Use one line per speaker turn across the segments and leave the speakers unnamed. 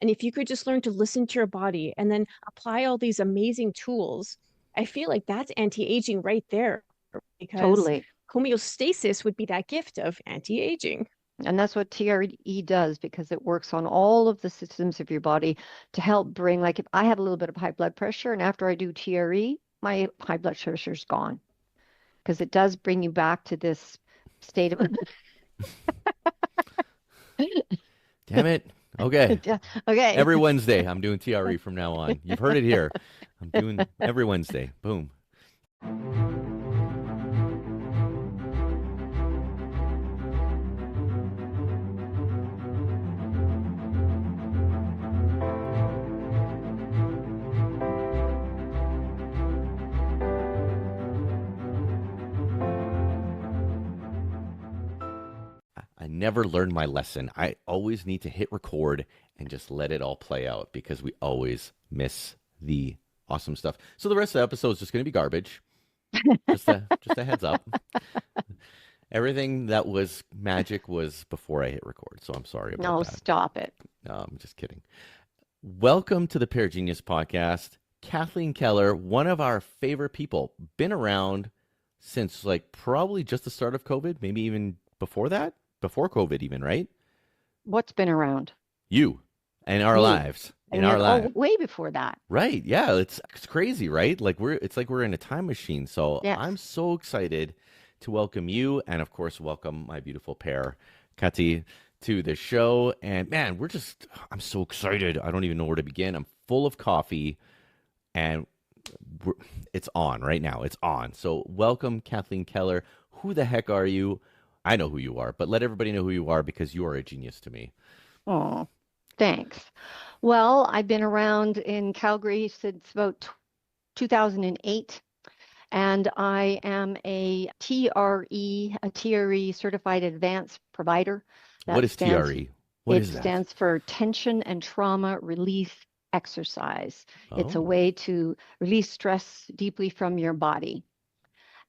And if you could just learn to listen to your body and then apply all these amazing tools, I feel like that's anti-aging right there, because
Totally.
homeostasis would be that gift of anti-aging.
And that's what TRE does because it works on all of the systems of your body to help bring, like if I have a little bit of high blood pressure and after I do TRE, my high blood pressure is gone because it does bring you back to this state of
Damn it. Okay.
okay.
Every Wednesday, I'm doing TRE from now on. You've heard it here. I'm doing every Wednesday. Boom. I never learned my lesson. I always need to hit record and just let it all play out because we always miss the awesome stuff. So the rest of the episode is just going to be garbage. Just a heads up. Everything that was magic was before I hit record, so I'm sorry about
No,
that.
stop it.
No, I'm just kidding. Welcome to the Pear Genius Podcast. Kathleen Keller, one of our favorite people, been around since like probably just the start of COVID, maybe even before that, before COVID even, right?
What's been around?
You and our
Me.
lives, in
And
our
yet,
lives.
way before that.
Right. Yeah, it's crazy, right? It's like we're in a time machine. So
Yes.
I'm so excited to welcome you and of course welcome my beautiful pair, Kati, to the show. And man, I'm so excited. I don't even know where to begin. I'm full of coffee and it's on right now. It's on. So welcome, Kathleen Keller. Who the heck are you? I know who you are, but let everybody know who you are because you are a genius to me.
Oh, thanks. Well, I've been around in Calgary since about 2008, and I am a TRE certified advanced provider.
What is TRE? What
It
is that?
stands for Tension and Trauma Relief Exercise. It's a
Oh,
way to release stress deeply from your body.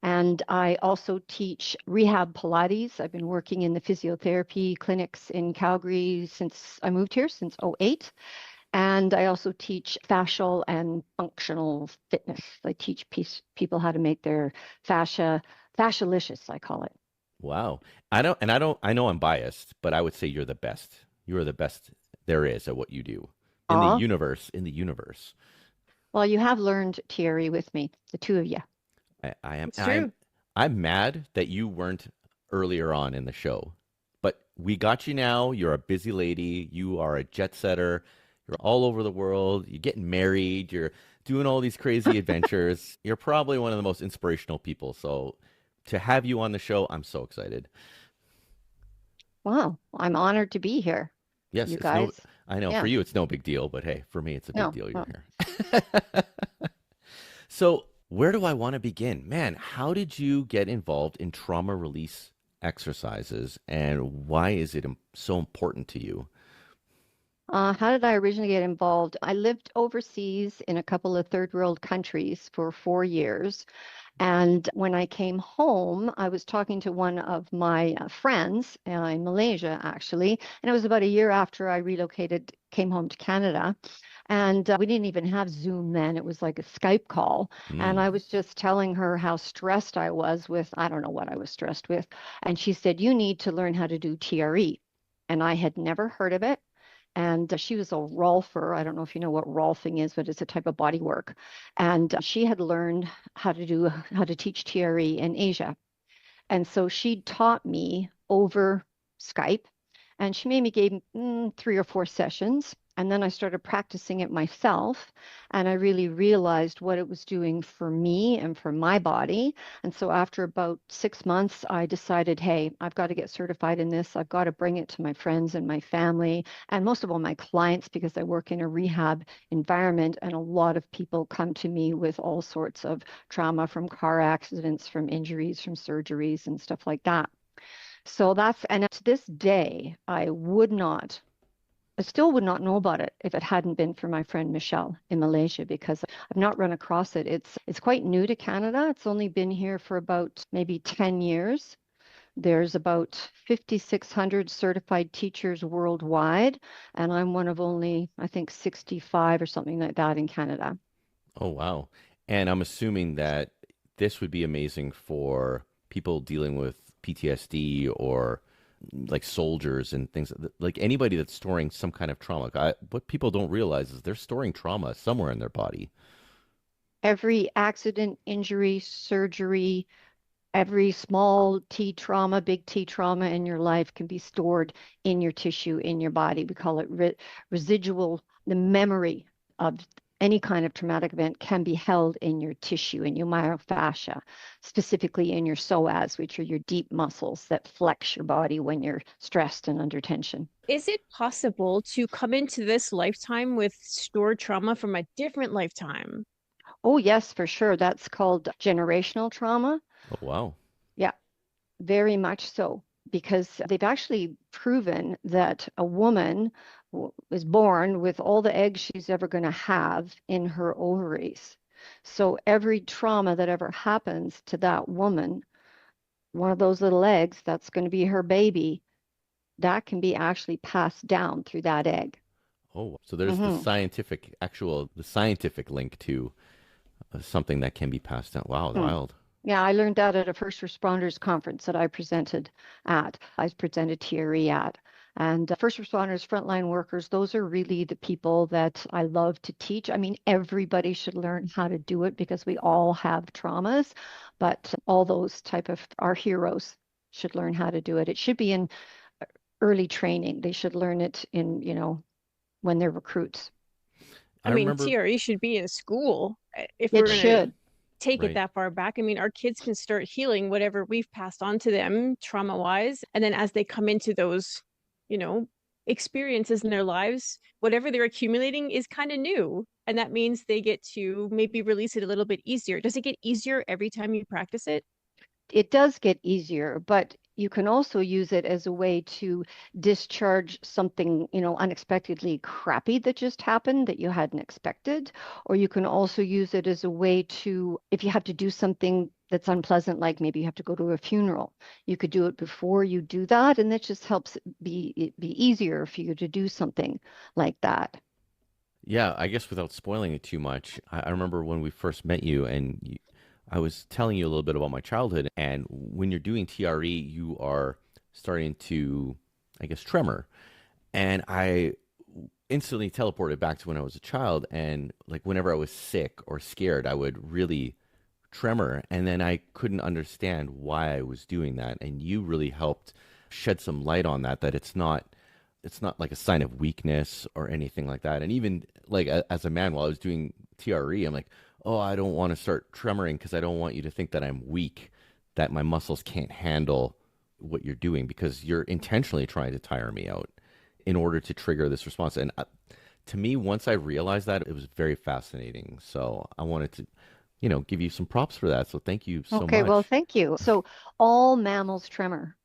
And I also teach rehab Pilates. I've been working in the physiotherapy clinics in Calgary since I moved here, since '08. And I also teach fascial and functional fitness. I teach people how to make their fascialicious, I call it.
wow. I know I'm biased, but I would say you're the best. You are the best there is at what you do in the
Aw,
universe, in the universe.
well, you have learned Thierry with me, the two of you.
I am
It's true.
I'm mad that you weren't earlier on in the show. But we got you now. You're a busy lady. You are a jet setter. You're all over the world. You're getting married. You're doing all these crazy adventures. You're probably one of the most inspirational people. So to have you on the show, I'm so excited.
Wow, I'm honored to be here,
Yes,
you
it's no,
guys.
I know for
Yeah,
you it's no big deal, but hey, for me it's a big
no,
deal you're
no.
here. So, where do I want to begin? Man, how did you get involved in trauma release exercises and why is it so important to you?
How did I originally get involved? I lived overseas in a couple of third world countries for 4 years. And when I came home, I was talking to one of my friends in Malaysia, actually. And it was about a year after I relocated, came home to Canada. And we didn't even have Zoom then. It was like a Skype call. And
Mm.
I was just telling her how stressed I was with, I don't know what I was stressed with. And she said, "You need to learn how to do TRE." And I had never heard of it. And she was a rolfer. I don't know if you know what rolfing is, but it's a type of body work. And she had learned how to teach TRE in Asia. And so she taught me over Skype, and she made me give 3 or 4 sessions. And then I started practicing it myself, and I really realized what it was doing for me and for my body. And so after about 6 months, I decided, hey, I've got to get certified in this. I've got to bring it to my friends and my family, and most of all, my clients, because I work in a rehab environment, and a lot of people come to me with all sorts of trauma from car accidents, from injuries, from surgeries, and stuff like that. So and to this day, I still would not know about it if it hadn't been for my friend Michelle in Malaysia, because I've not run across it. It's quite new to Canada. It's only been here for about maybe 10 years. There's about 5,600 certified teachers worldwide, and I'm one of only, I think, 65 or something like that in Canada.
Oh, wow. And I'm assuming that this would be amazing for people dealing with PTSD or like soldiers and things like anybody that's storing some kind of trauma. What people don't realize is they're storing trauma somewhere in their body.
Every accident, injury, surgery, every small T trauma, big T trauma in your life can be stored in your tissue, in your body. We call it residual, the memory of any kind of traumatic event can be held in your tissue, in your myofascia, specifically in your psoas, which are your deep muscles that flex your body when you're stressed and under tension.
Is it possible to come into this lifetime with stored trauma from a different lifetime?
Oh, yes, for sure. That's called generational trauma.
Oh, wow.
Yeah, very much so, because they've actually proven that a woman is born with all the eggs she's ever going to have in her ovaries. So every trauma that ever happens to that woman, one of those little eggs, that's going to be her baby, that can be actually passed down through that egg.
Oh, so there's
Hmm.
the scientific link to something that can be passed down. Wow, wild.
Yeah, I learned that at a first responders conference that I presented at. I presented TRE at. And first responders, frontline workers, those are really the people that I love to teach. I mean, everybody should learn how to do it because we all have traumas, but all those type of our heroes should learn how to do it. It should be in early training. They should learn it in, when they're recruits.
I
I
mean,
remember,
TRE should be in school if
It
we're going to
should.
take it
right.
that far back. I mean, our kids can start healing whatever we've passed on to them trauma wise. And then as they come into those, you know, experiences in their lives, whatever they're accumulating is kind of new. And that means they get to maybe release it a little bit easier. Does it get easier every time you practice it?
It does get easier, but you can also use it as a way to discharge something, unexpectedly crappy that just happened that you hadn't expected. Or you can also use it as a way to, if you have to do something that's unpleasant, like maybe you have to go to a funeral, you could do it before you do that. And that just helps it be easier for you to do something like that.
Yeah, I guess without spoiling it too much, I remember when we first met you I was telling you a little bit about my childhood. And when you're doing TRE, you are starting to, I guess, tremor. And I instantly teleported back to when I was a child. And like whenever I was sick or scared, I would really tremor. And then I couldn't understand why I was doing that. And you really helped shed some light on that, that it's not like a sign of weakness or anything like that. And even like as a man, while I was doing TRE, I'm like, oh, I don't want to start tremoring because I don't want you to think that I'm weak, that my muscles can't handle what you're doing because you're intentionally trying to tire me out in order to trigger this response. And to me, once I realized that, it was very fascinating. So I wanted to, give you some props for that. So thank you so
Okay, well,
much.
thank you. So all mammals tremor.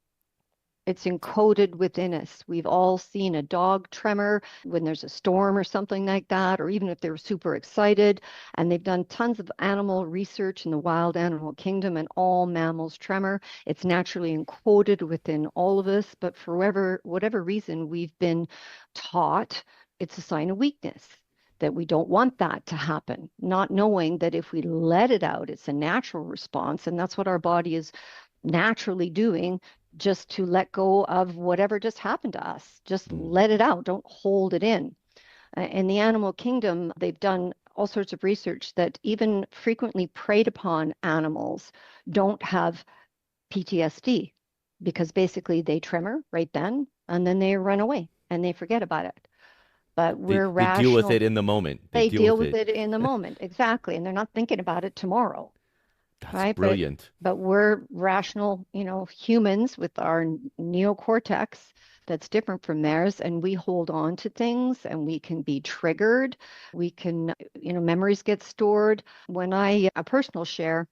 It's encoded within us. We've all seen a dog tremor when there's a storm or something like that, or even if they're super excited. And they've done tons of animal research in the wild animal kingdom, and all mammals tremor. It's naturally encoded within all of us, but for whatever reason, we've been taught it's a sign of weakness. That we don't want that to happen, not knowing that if we let it out, it's a natural response. And that's what our body is naturally doing, just to let go of whatever just happened to us. Just
Mm.
let it out. Don't hold it in. In the animal kingdom, they've done all sorts of research that even frequently preyed upon animals don't have PTSD because basically they tremor right then and then they run away and they forget about it. But
They,
we're
they deal with
rational.
it in the moment. They
They
deal
deal
with
with
it.
it in the moment. Exactly. And they're not thinking about it tomorrow.
That's
Right? But
brilliant.
but we're rational, humans with our neocortex that's different from theirs, and we hold on to things and we can be triggered. We can, memories get stored. A personal share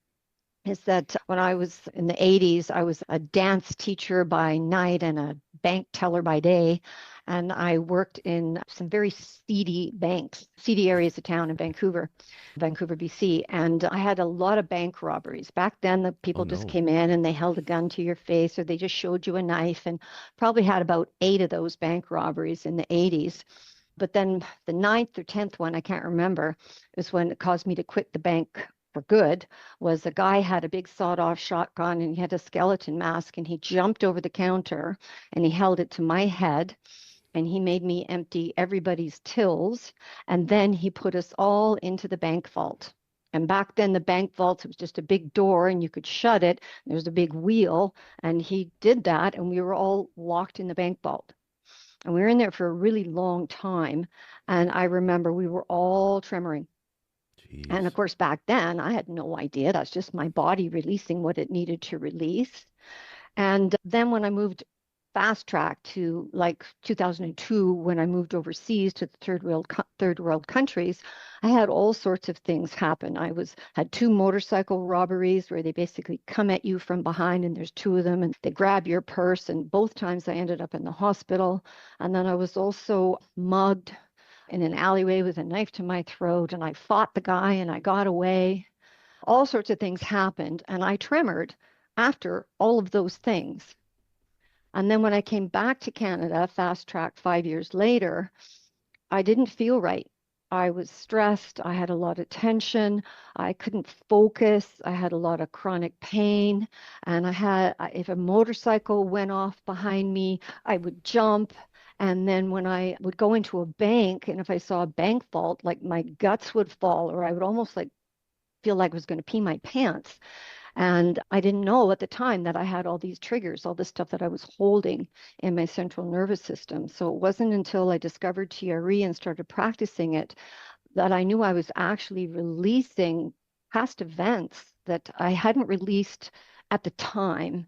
is that when I was in the 80s, I was a dance teacher by night and a bank teller by day. And I worked in some very seedy banks, seedy areas of town in Vancouver, BC. And I had a lot of bank robberies. Back then, the
Oh
people just
no.
came in and they held a gun to your face or they just showed you a knife, and probably had about 8 of those bank robberies in the 80s. But then the ninth or 10th one, I can't remember, is when it caused me to quit the bank for good. Was a guy had a big sawed-off shotgun and he had a skeleton mask, and he jumped over the counter and he held it to my head, and he made me empty everybody's tills, and then he put us all into the bank vault. And back then, the bank vault, it was just a big door and you could shut it. There was a big wheel, and he did that, and we were all locked in the bank vault. And we were in there for a really long time. And I remember we were all tremoring. And of
Jeez.
course, back then, I had no idea. That's just my body releasing what it needed to release. And then when I moved fast track to like 2002, when I moved overseas to the third world countries, I had all sorts of things happen. Had 2 motorcycle robberies where they basically come at you from behind, and there's 2 of them, and they grab your purse. And both times I ended up in the hospital. And then I was also mugged in an alleyway with a knife to my throat, and I fought the guy and I got away. All sorts of things happened, and I tremored after all of those things. And then when I came back to Canada, fast track 5 years later, I didn't feel right. I was stressed. I had a lot of tension. I couldn't focus. I had a lot of chronic pain. And if a motorcycle went off behind me, I would jump. And then when I would go into a bank, and if I saw a bank vault, like my guts would fall, or I would almost like feel like I was going to pee my pants. And I didn't know at the time that I had all these triggers, all this stuff that I was holding in my central nervous system. So it wasn't until I discovered TRE and started practicing it that I knew I was actually releasing past events that I hadn't released at the time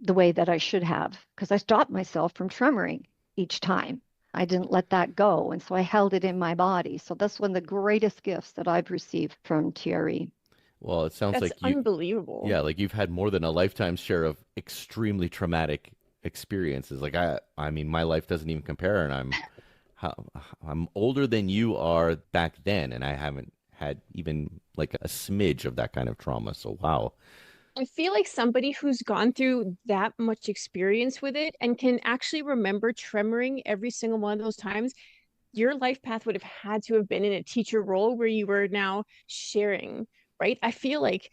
the way that I should have, because I stopped myself from tremoring each time. I didn't let that go. And so I held it in my body. So that's one of the greatest gifts that I've received from TRE.
Well, it sounds
That's
like
unbelievable.
yeah, like you've had more than a lifetime's share of extremely traumatic experiences. Like I mean, my life doesn't even compare, and how, I'm older than you are back then, and I haven't had even like a smidge of that kind of trauma. So wow.
I feel like somebody who's gone through that much experience with it and can actually remember tremoring every single one of those times, your life path would have had to have been in a teacher role where you were now sharing, right? I feel like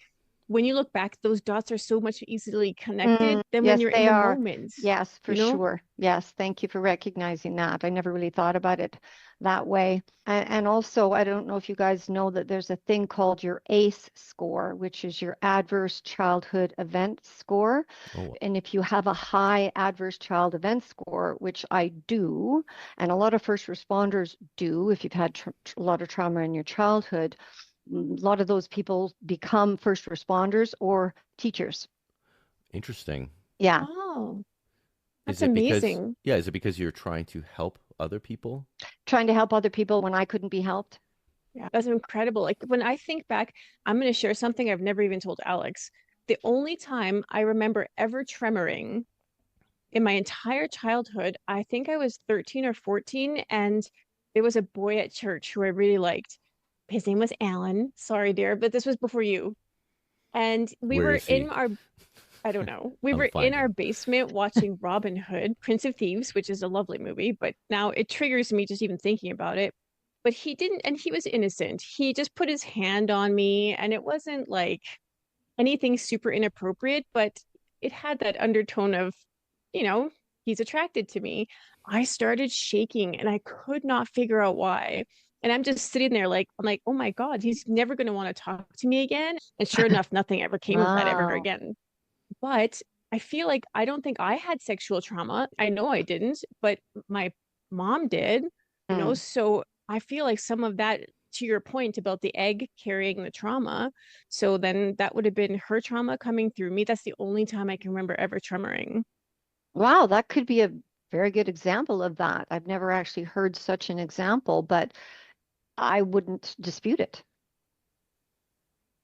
when you look back, those dots are so much easily connected than when
Yes,
you're in
they
the
are.
moment,
Yes, for
you know?
sure. Yes, thank you for recognizing that. I never really thought about it that way. And also, I don't know if you guys know that there's a thing called your ACE score, which is your adverse childhood event score.
Oh,
And if you have a high adverse child event score, which I do, and a lot of first responders do, if you've had a lot of trauma in your childhood, a lot of those people become first responders or teachers.
interesting.
Yeah.
Oh,
Is
that's
it because
amazing.
yeah, is it because you're trying to help other people?
Trying to help other people when I couldn't be helped.
Yeah, that's incredible. Like when I think back, I'm going to share something I've never even told Alex. The only time I remember ever tremoring in my entire childhood, I think I was 13 or 14, and there was a boy at church who I really liked. His name was Alan. Sorry, dear, but this was before you. And we
Where
were
is
in
he?
our, I don't know, we
I'm
were in our
finding.
basement watching Robin Hood, Prince of Thieves, which is a lovely movie, but now it triggers me just even thinking about it. But he didn't, and he was innocent. He just put his hand on me, and it wasn't like anything super inappropriate, but it had that undertone of, you know, he's attracted to me. I started shaking and I could not figure out why. And I'm just sitting there like, I'm like, oh my God, he's never going to want to talk to me again. And sure enough, nothing ever came of that ever
Wow.
again. But I feel like I don't think I had sexual trauma. I know I didn't, but my mom did, you know,
Mm.
so I feel like some of that, to your point about the egg carrying the trauma. So then that would have been her trauma coming through me. That's the only time I can remember ever tremoring,
Wow, that could be a very good example of that. I've never actually heard such an example, but I wouldn't dispute it.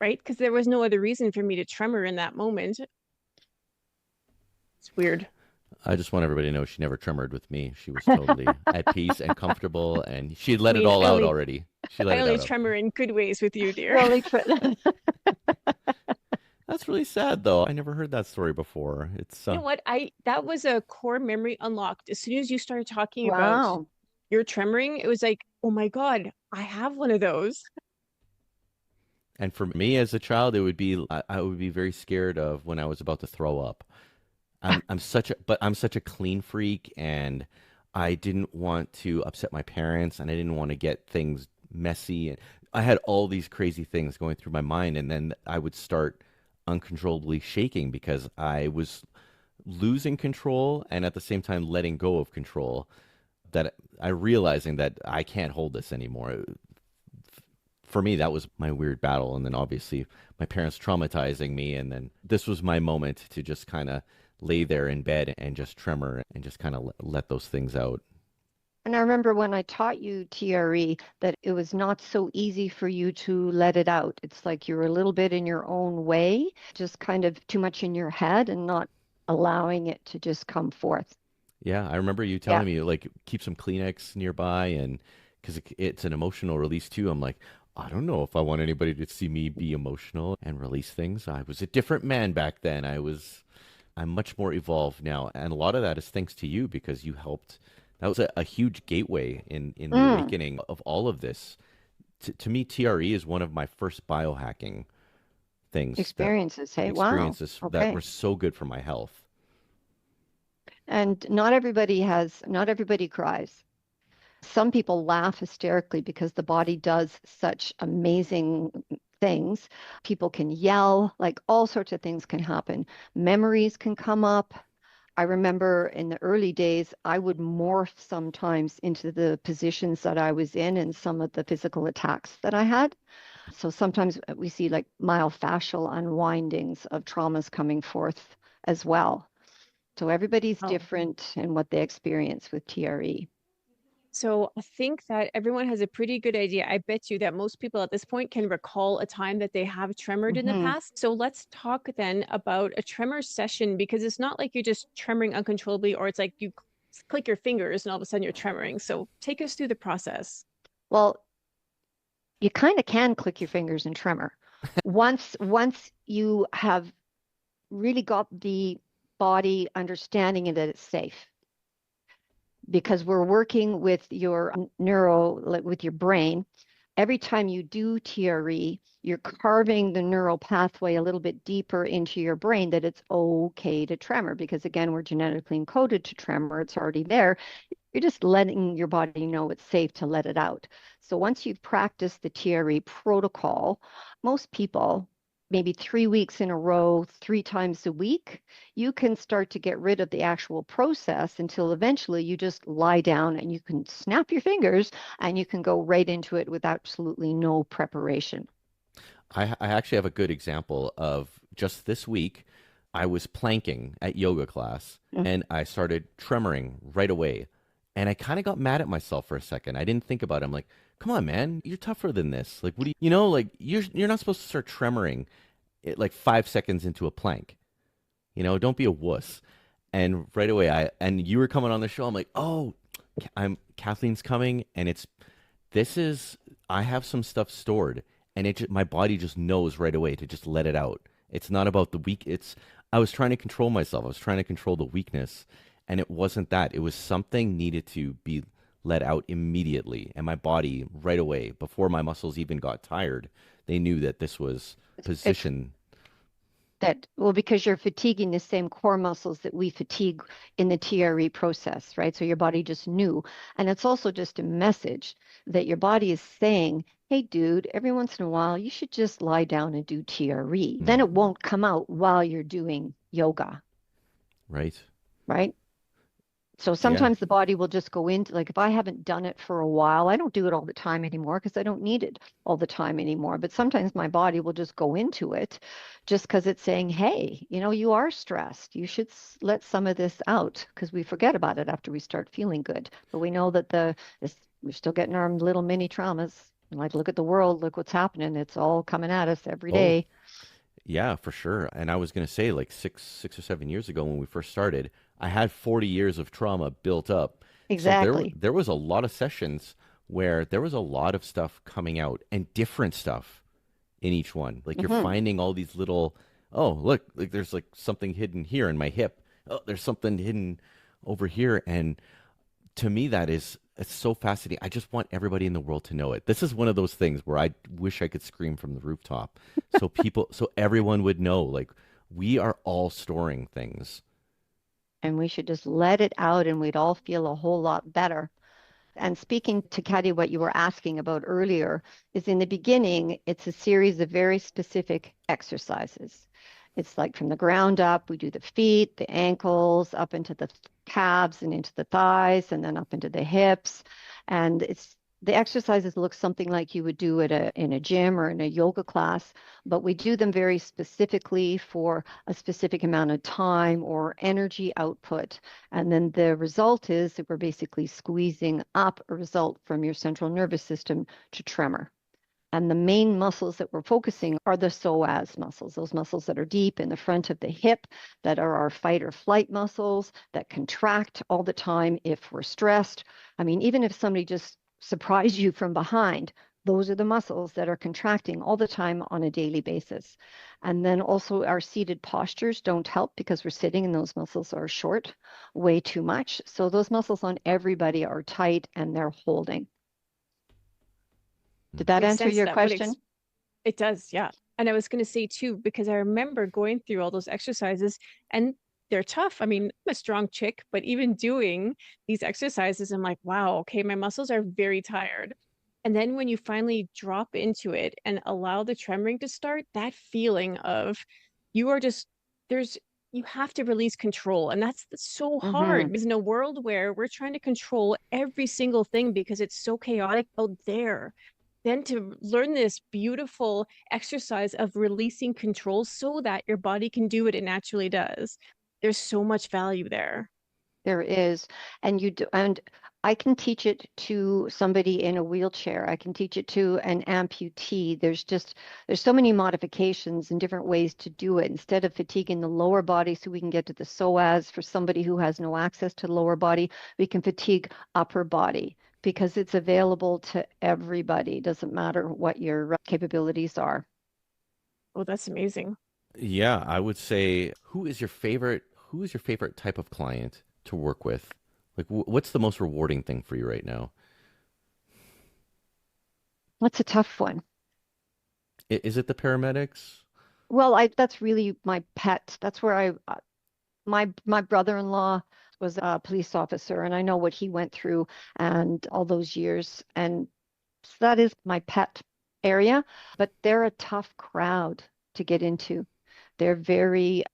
right? Because there was no other reason for me to tremor in that moment. It's weird.
I just want everybody to know she never tremored with me. She was totally at peace and comfortable, and she had
I
let it
mean,
all out already. She let
I
it
only
out.
tremor in good ways with you, dear.
Really,
That's really sad, though. I never heard that story before. It's
You know what? That was a core memory unlocked. As soon as you started talking about
wow.
your tremoring, it was like, oh my God, I have one of those.
and for me as a child, it would be I would be very scared of when I was about to throw up. I'm such a clean freak, and I didn't want to upset my parents, and I didn't want to get things messy, and I had all these crazy things going through my mind, and then I would start uncontrollably shaking because I was losing control and at the same time letting go of control. That I realizing that I can't hold this anymore. For me, that was my weird battle, and then obviously my parents traumatizing me, and then this was my moment to just kind of lay there in bed and just tremor and just kind of let those things out.
And I remember when I taught you TRE that it was not so easy for you to let it out. It's like you're a little bit in your own way, just kind of too much in your head and not allowing it to just come forth.
Yeah, I remember you
Yeah.
telling me like keep some Kleenex nearby, and because it's an emotional release too. I'm like, I don't know if I want anybody to see me be emotional and release things. I was a different man back then. I'm much more evolved now, and a lot of that is thanks to you because you helped. That was a huge gateway in the
Mm,
awakening of all of this. To me, TRE is one of my first biohacking things that
experiences. Hey, wow.
experiences that were
Okay.
so good for my health.
And not everybody cries. Some people laugh hysterically because the body does such amazing things. People can yell, like all sorts of things can happen. Memories can come up. I remember in the early days, I would morph sometimes into the positions that I was in and some of the physical attacks that I had. So sometimes we see like myofascial unwindings of traumas coming forth as well. So everybody's
Oh.
different in what they experience with TRE.
So I think that everyone has a pretty good idea. I bet you that most people at this point can recall a time that they have tremored in the
Hmm.
past. So let's talk then about a tremor session because it's not like you're just tremoring uncontrollably or it's like you click your fingers and all of a sudden you're tremoring. So take us through the process.
Well, you kind of can click your fingers and tremor. Once you have really got the body understanding that it's safe, because we're working with your with your brain. Every time you do TRE, you're carving the neural pathway a little bit deeper into your brain that it's okay to tremor because again, we're genetically encoded to tremor. It's already there. You're just letting your body know it's safe to let it out. So once you've practiced the TRE protocol, most people, maybe 3 weeks in a row, 3 times a week, you can start to get rid of the actual process until eventually you just lie down and you can snap your fingers and you can go right into it with absolutely no preparation.
I actually have a good example of just this week. I was planking at yoga class
Mm.
and I started tremoring right away. And I kind of got mad at myself for a second. I didn't think about it. I'm like, come on, man, you're tougher than this. Like, what do you know, like you're not supposed to start tremoring like 5 seconds into a plank. Don't be a wuss. And right away, and you were coming on the show. I'm like, oh, I'm Kathleen's coming, and this is I have some stuff stored, and my body just knows right away to just let it out. It's not about the weak. I was trying to control myself. I was trying to control the weakness, and it wasn't that. It was something needed to be let out immediately, and my body right away, before my muscles even got tired, they knew that this was
It's
position.
that, well, because you're fatiguing the same core muscles that we fatigue in the TRE process, right? So your body just knew. And it's also just a message that your body is saying, hey, dude, every once in a while, you should just lie down and do TRE. Then
Mm,
it won't come out while you're doing yoga,
right?
right? So
Yeah.
sometimes the body will just go into, like, if I haven't done it for a while, I don't do it all the time anymore because I don't need it all the time anymore. But sometimes my body will just go into it just because it's saying, hey, you are stressed. You should let some of this out because we forget about it after we start feeling good. But we know that we're still getting our little mini traumas. Like, look at the world, look what's happening. It's all coming at us every
Oh,
day.
yeah, for sure. And I was gonna say, like 6 or 7 years ago when we first started, I had 40 years of trauma built up. So
Exactly.
there was a lot of sessions where there was a lot of stuff coming out and different stuff in each one. Like you're
Hmm.
finding all these little, oh, look, like there's like something hidden here in my hip. Oh, there's something hidden over here. And to me, it's so fascinating. I just want everybody in the world to know it. This is one of those things where I wish I could scream from the rooftop so everyone would know, like, we are all storing things.
And we should just let it out and we'd all feel a whole lot better. And speaking to Kathy, what you were asking about earlier is in the beginning, it's a series of very specific exercises. It's like from the ground up, we do the feet, the ankles, up into the calves and into the thighs, and then up into the hips. And it's the exercises look something like you would do at in a gym or in a yoga class, but we do them very specifically for a specific amount of time or energy output. And then the result is that we're basically squeezing up a result from your central nervous system to tremor. And the main muscles that we're focusing are the psoas muscles, those muscles that are deep in the front of the hip, that are our fight or flight muscles that contract all the time if we're stressed. I mean, even if somebody just surprised you from behind, those are the muscles that are contracting all the time on a daily basis. And then also our seated postures don't help because we're sitting and those muscles are short way too much. So those muscles on everybody are tight and they're holding. Did that
Makes
answer
sense
your
that would
question?
it does, yeah. And I was going to say too, because I remember going through all those exercises and they're tough. I mean, I'm a strong chick, but even doing these exercises, I'm like, wow, okay, my muscles are very tired. And then when you finally drop into it and allow the tremoring to start, that feeling of you are just, there's, you have to release control. And that's so hard
Hmm.
because in a world where we're trying to control every single thing because it's so chaotic out there, then to learn this beautiful exercise of releasing control so that your body can do what it naturally does. There's so much value there.
There is, and you do, and I can teach it to somebody in a wheelchair. I can teach it to an amputee. There's so many modifications and different ways to do it. Instead of fatiguing the lower body so we can get to the psoas for somebody who has no access to the lower body, we can fatigue upper body because it's available to everybody. It doesn't matter what your capabilities are.
Oh, that's amazing.
Yeah, I would say, who is your favorite type of client to work with? Like, what's the most rewarding thing for you right now?
That's a tough one.
Is it the paramedics?
Well, I that's really my pet. That's where my brother-in-law was a police officer, and I know what he went through and all those years. And so that is my pet area, but they're a tough crowd to get into. They're very,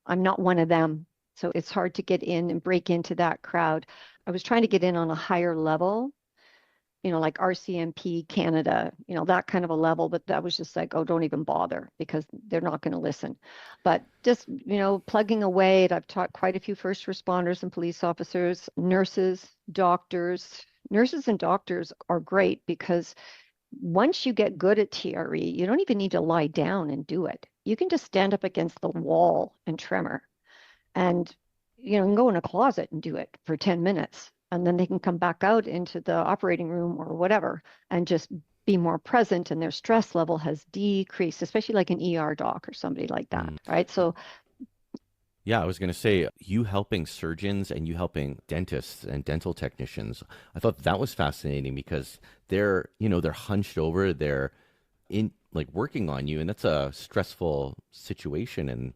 I'm not one of them. So it's hard to get in and break into that crowd. I was trying to get in on a higher level, like RCMP Canada, that kind of a level. But that was just like, oh, don't even bother because they're not going to listen. But just, plugging away, I've taught quite a few first responders and police officers, nurses, doctors. Nurses and doctors are great because once you get good at TRE, you don't even need to lie down and do it. You can just stand up against the wall and tremor and and go in a closet and do it for 10 minutes and then they can come back out into the operating room or whatever and just be more present and their stress level has decreased, especially like an ER doc or somebody like that,
Mm.
right? So
Yeah, I was going to say, you helping surgeons and you helping dentists and dental technicians. I thought that was fascinating because they're hunched over, they're in like working on you, and that's a stressful situation, and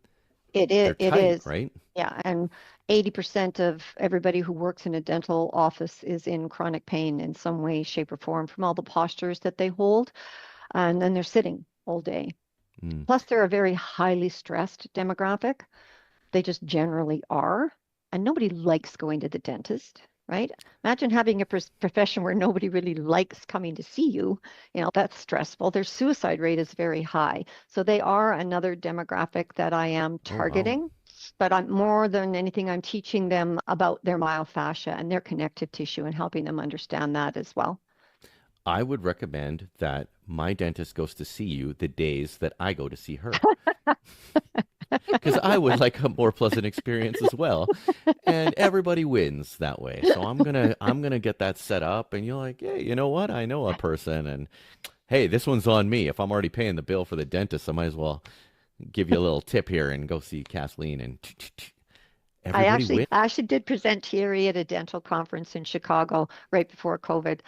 they're
it
tight,
is.
right?
Yeah, and 80% of everybody who works in a dental office is in chronic pain in some way, shape, or form from all the postures that they hold. And then they're sitting all day.
Mm.
Plus, they're a very highly stressed demographic. They just generally are. And nobody likes going to the dentist, right? Imagine having a profession where nobody really likes coming to see you. That's stressful. Their suicide rate is very high. So they are another demographic that I am
Oh, wow.
targeting. But I'm more than anything, I'm teaching them about their myofascia and their connective tissue and helping them understand that as well.
I would recommend that my dentist goes to see you the days that I go to see her. because I would like a more pleasant experience as well. And everybody wins that way. So I'm gonna get that set up, and you're like, hey, you know what? I know a person, and hey, this one's on me. If I'm already paying the bill for the dentist, I might as well give you a little tip here and go see Kathleen, and
I
everybody
actually
wins.
I actually did present TRE at a dental conference in Chicago right before COVID.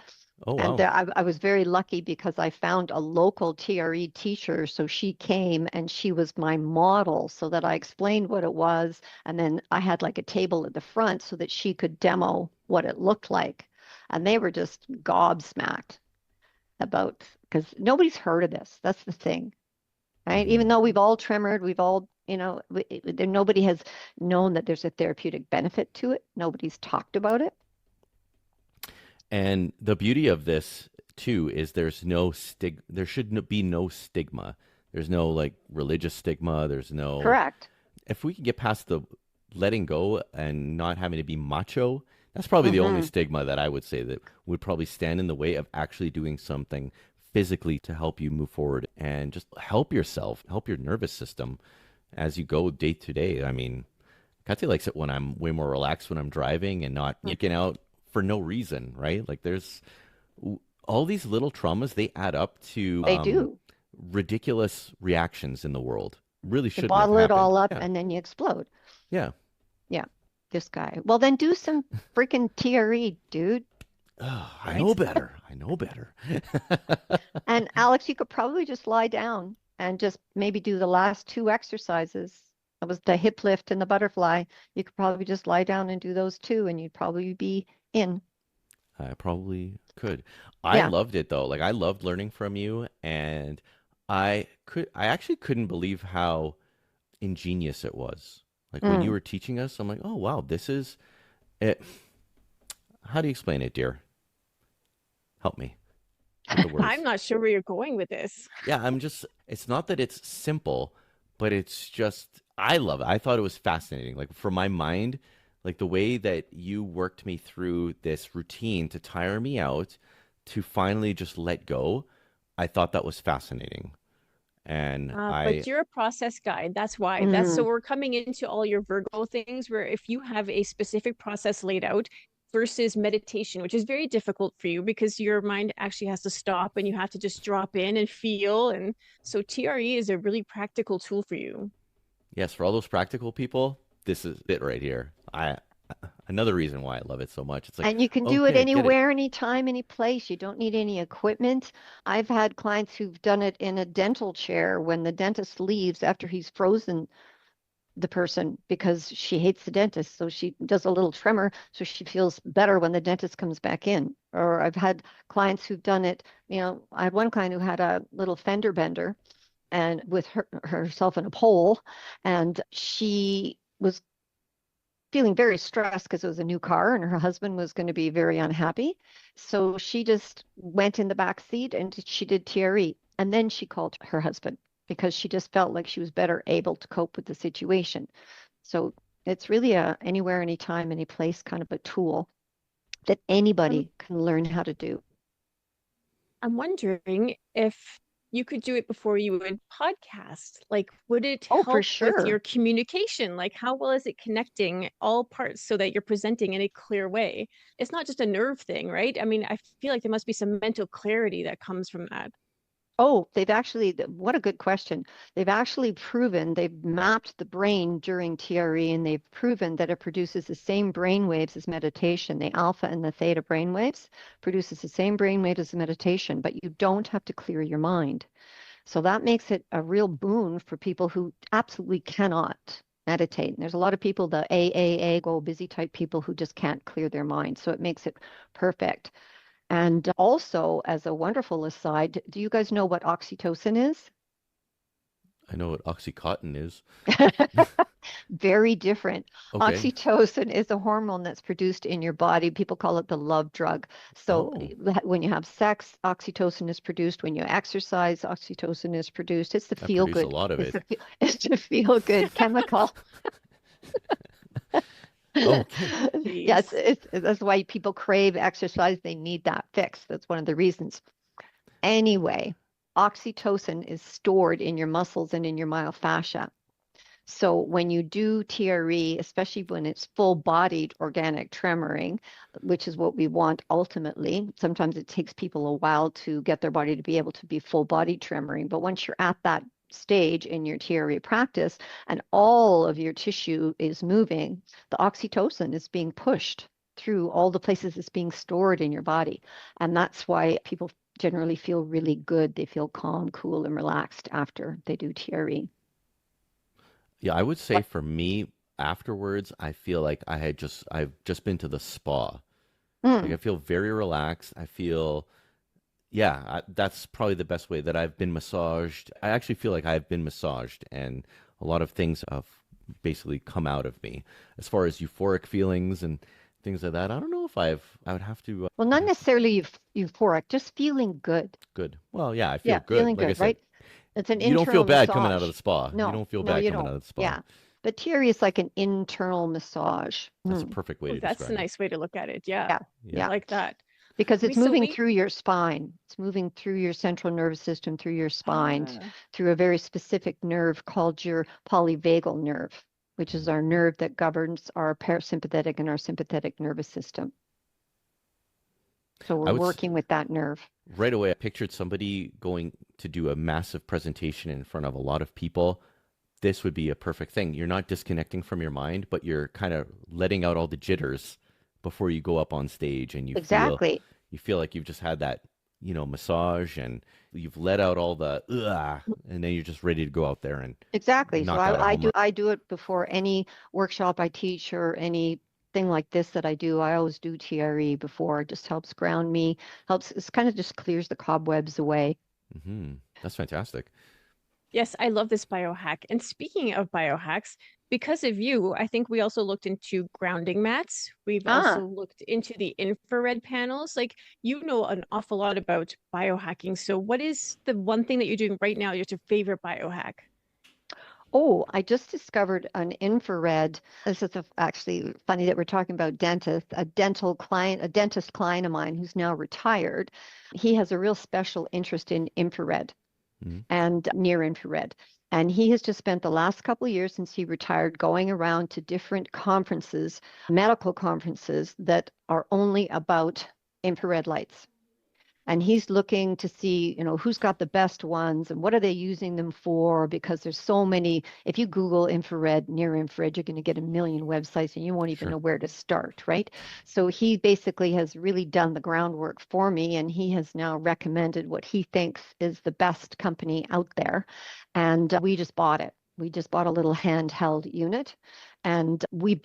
Oh
And
wow.
I was very lucky because I found a local TRE teacher. So she came and she was my model so that I explained what it was. And then I had like a table at the front so that she could demo what it looked like. And they were just gobsmacked about, because nobody's heard of this. That's the thing, right?
Hmm.
Even though we've all tremored, we've all, nobody has known that there's a therapeutic benefit to it. Nobody's talked about it.
And the beauty of this too is there should be no stigma. There's no like religious stigma. There's no,
Correct.
if we can get past the letting go and not having to be macho, that's probably the only
Hmm.
stigma that I would say that would probably stand in the way of actually doing something physically to help you move forward and just help yourself, help your nervous system as you go day to day. I mean, Katya likes it when I'm way more relaxed when I'm driving and not freaking out for no reason, right? Like there's all these little traumas, they add up to
They do.
ridiculous reactions in the world. Really
You
shouldn't have
bottle it
happened.
all up
Yeah.
and then you explode.
Yeah.
Yeah, this guy. Well, then do some freaking TRE, dude.
Oh, I know
Right.
better. I know better.
And Alex, you could probably just lie down and just maybe do the last two exercises. That was the hip lift and the butterfly. You could probably just lie down and do those two, and you'd probably be in.
I probably could. I
Yeah.
loved it though. Like I loved learning from you, and I actually couldn't believe how ingenious it was. Like when you
Mm.
were teaching us, I'm like, "Oh wow, this is it." How do you explain it, dear? Help me with the
I'm
words.
not sure where you're going with this.
Yeah, it's not that it's simple, but it's just, I love it. I thought it was fascinating. Like for my mind, like the way that you worked me through this routine to tire me out, to finally just let go, I thought that was fascinating. And
But you're a process guide. That's why. That's so
Mm.
we're coming into all your Virgo things where if you have a specific process laid out versus meditation, which is very difficult for you because your mind actually has to stop and you have to just drop in and feel. And so TRE is a really practical tool for you.
yes, for all those practical people, this is it right here. Another reason why I love it so much. It's like,
And you can do it
okay, I get it.
anywhere, anytime, any place. You don't need any equipment. I've had clients who've done it in a dental chair when the dentist leaves after he's frozen the person because she hates the dentist. So she does a little tremor so she feels better when the dentist comes back in. Or I've had clients who've done it, I had one client who had a little fender bender and with herself in a pole, and she was feeling very stressed because it was a new car and her husband was going to be very unhappy. So she just went in the back seat and she did TRE. And then she called her husband because she just felt like she was better able to cope with the situation. So it's really a anywhere, anytime, any place kind of a tool that
I'm
anybody can learn how to do.
I'm wondering if you could do it before you would podcast. Like, would it
Oh, for
help with your
sure.
communication? Like, how well is it connecting all parts so that you're presenting in a clear way? It's not just a nerve thing, right? I mean, I feel like there must be some mental clarity that comes from that.
Oh, they've actually, what a good question. They've actually proven, they've mapped the brain during TRE and they've proven that it produces the same brain waves as meditation. The alpha and the theta brain waves produces the same brain waves as meditation, but you don't have to clear your mind. So that makes it a real boon for people who absolutely cannot meditate. And there's a lot of people, the AAA, go busy type people who just can't clear their mind. So it makes it perfect. And also, as a wonderful aside, do you guys know what oxytocin is?
I know what Oxycontin is.
Very different.
Okay.
Oxytocin is a hormone that's produced in your body. People call it the love drug. So
Oh,
when you have sex, oxytocin is produced. When you exercise, oxytocin is produced. It's the
I
feel
produce a
good.
lot of
It's
it.
it's the feel good chemical.
Okay.
Yes,
Jeez.
that's why people crave exercise. They need that fix. That's one of the reasons. Anyway, oxytocin is stored in your muscles and in your myofascia. So when you do TRE, especially when it's full-bodied organic tremoring, which is what we want ultimately, sometimes it takes people a while to get their body to be able to be full-body tremoring. But once you're at that stage in your TRE practice and all of your tissue is moving, the oxytocin is being pushed through all the places it's being stored in your body. And that's why people generally feel really good. They feel calm, cool, and relaxed after they do TRE.
Yeah, I would say for me, afterwards, I feel like I've just been to the spa. Like I
Mm.
feel very relaxed. I feel, yeah, that's probably the best way that I've been massaged. I actually feel like I've been massaged, and a lot of things have basically come out of me as far as euphoric feelings and things like that. I don't know if I would have to,
Well, not necessarily euphoric, just feeling good.
good. Well, yeah, I feel
Yeah,
good.
feeling
Like I
good,
said,
right? It's an
you don't feel
internal
bad coming out of
massage.
the spa. You
No,
don't feel
no,
bad
you
coming
don't.
out of the spa.
Yeah. But TRE is like an internal massage.
That's a
Mm.
perfect way
Oh,
to
that's a
describe it.
nice way to look at it. Yeah,
Yeah,
Yeah.
I
yeah.
like that.
Because it's
So
moving
we,
through your spine. It's moving through your central nervous system, through your spine,
ah,
through a very specific nerve called your polyvagal nerve, which is
Mhm.
our nerve that governs our parasympathetic and our sympathetic nervous system. So
I
we're
would
working with that nerve.
right away, I pictured somebody going to do a massive presentation in front of a lot of people. This would be a perfect thing. You're not disconnecting from your mind, but you're kind of letting out all the jitters before you go up on stage, and
Exactly.
you feel like you've just had that, massage, and you've let out all the ugh, and then you're just ready to go out there and
Exactly. So
knock out a
I
home
do
run.
I do it before any workshop I teach or anything like this that I do. I always do TRE before. It just helps ground me, helps, it's kind of just clears the cobwebs away.
That's fantastic.
yes, I love this biohack. And speaking of biohacks, because of you, I think we also looked into grounding mats. We've also
Ah,
looked into the infrared panels. Like, you know an awful lot about biohacking. So what is the one thing that you're doing right now, your favorite biohack?
oh, I just discovered an infrared. This is actually funny that we're talking about dentists. A dentist client of mine who's now retired. He has a real special interest in infrared
Mhm.
and near infrared. And he has just spent the last couple of years since he retired going around to different conferences, medical conferences that are only about infrared lights. And he's looking to see, who's got the best ones and what are they using them for? Because there's so many. If you Google infrared, near infrared, you're going to get a million websites and you won't even
Sure.
know where to start, right? So he basically has really done the groundwork for me, and he has now recommended what he thinks is the best company out there. And we just bought it. We just bought a little handheld unit. And we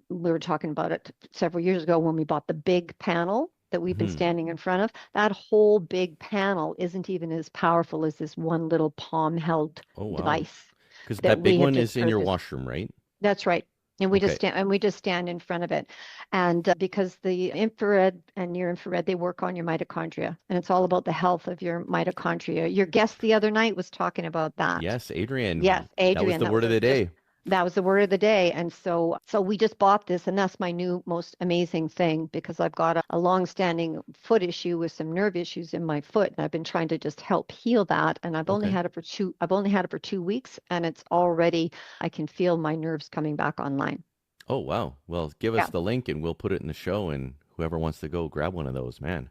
were talking about it several years ago when we bought the big panel that we've been
hmm
standing in front of. That whole big panel isn't even as powerful as this one little palm held
Oh, wow.
device
Because
that
that big
we have
one
just
is in your
purchased.
washroom, right?
That's right.
Okay.
And we just stand in front of it. And because the infrared and near infrared, they work on your mitochondria, and it's all about the health of your mitochondria. Your guest the other night was talking about that.
Yes, Adrian,
Yes,
that was
Adrian,
the word of the day.
that was the word of the day. And so we just bought this, and that's my new most amazing thing because I've got a long-standing foot issue with some nerve issues in my foot, and I've been trying to just help heal that. And
Okay.
I've only had it for 2 weeks, and it's already, I can feel my nerves coming back online.
Oh, wow. Well, give us
Yeah.
the link and we'll put it in the show, and whoever wants to go grab one of those, man.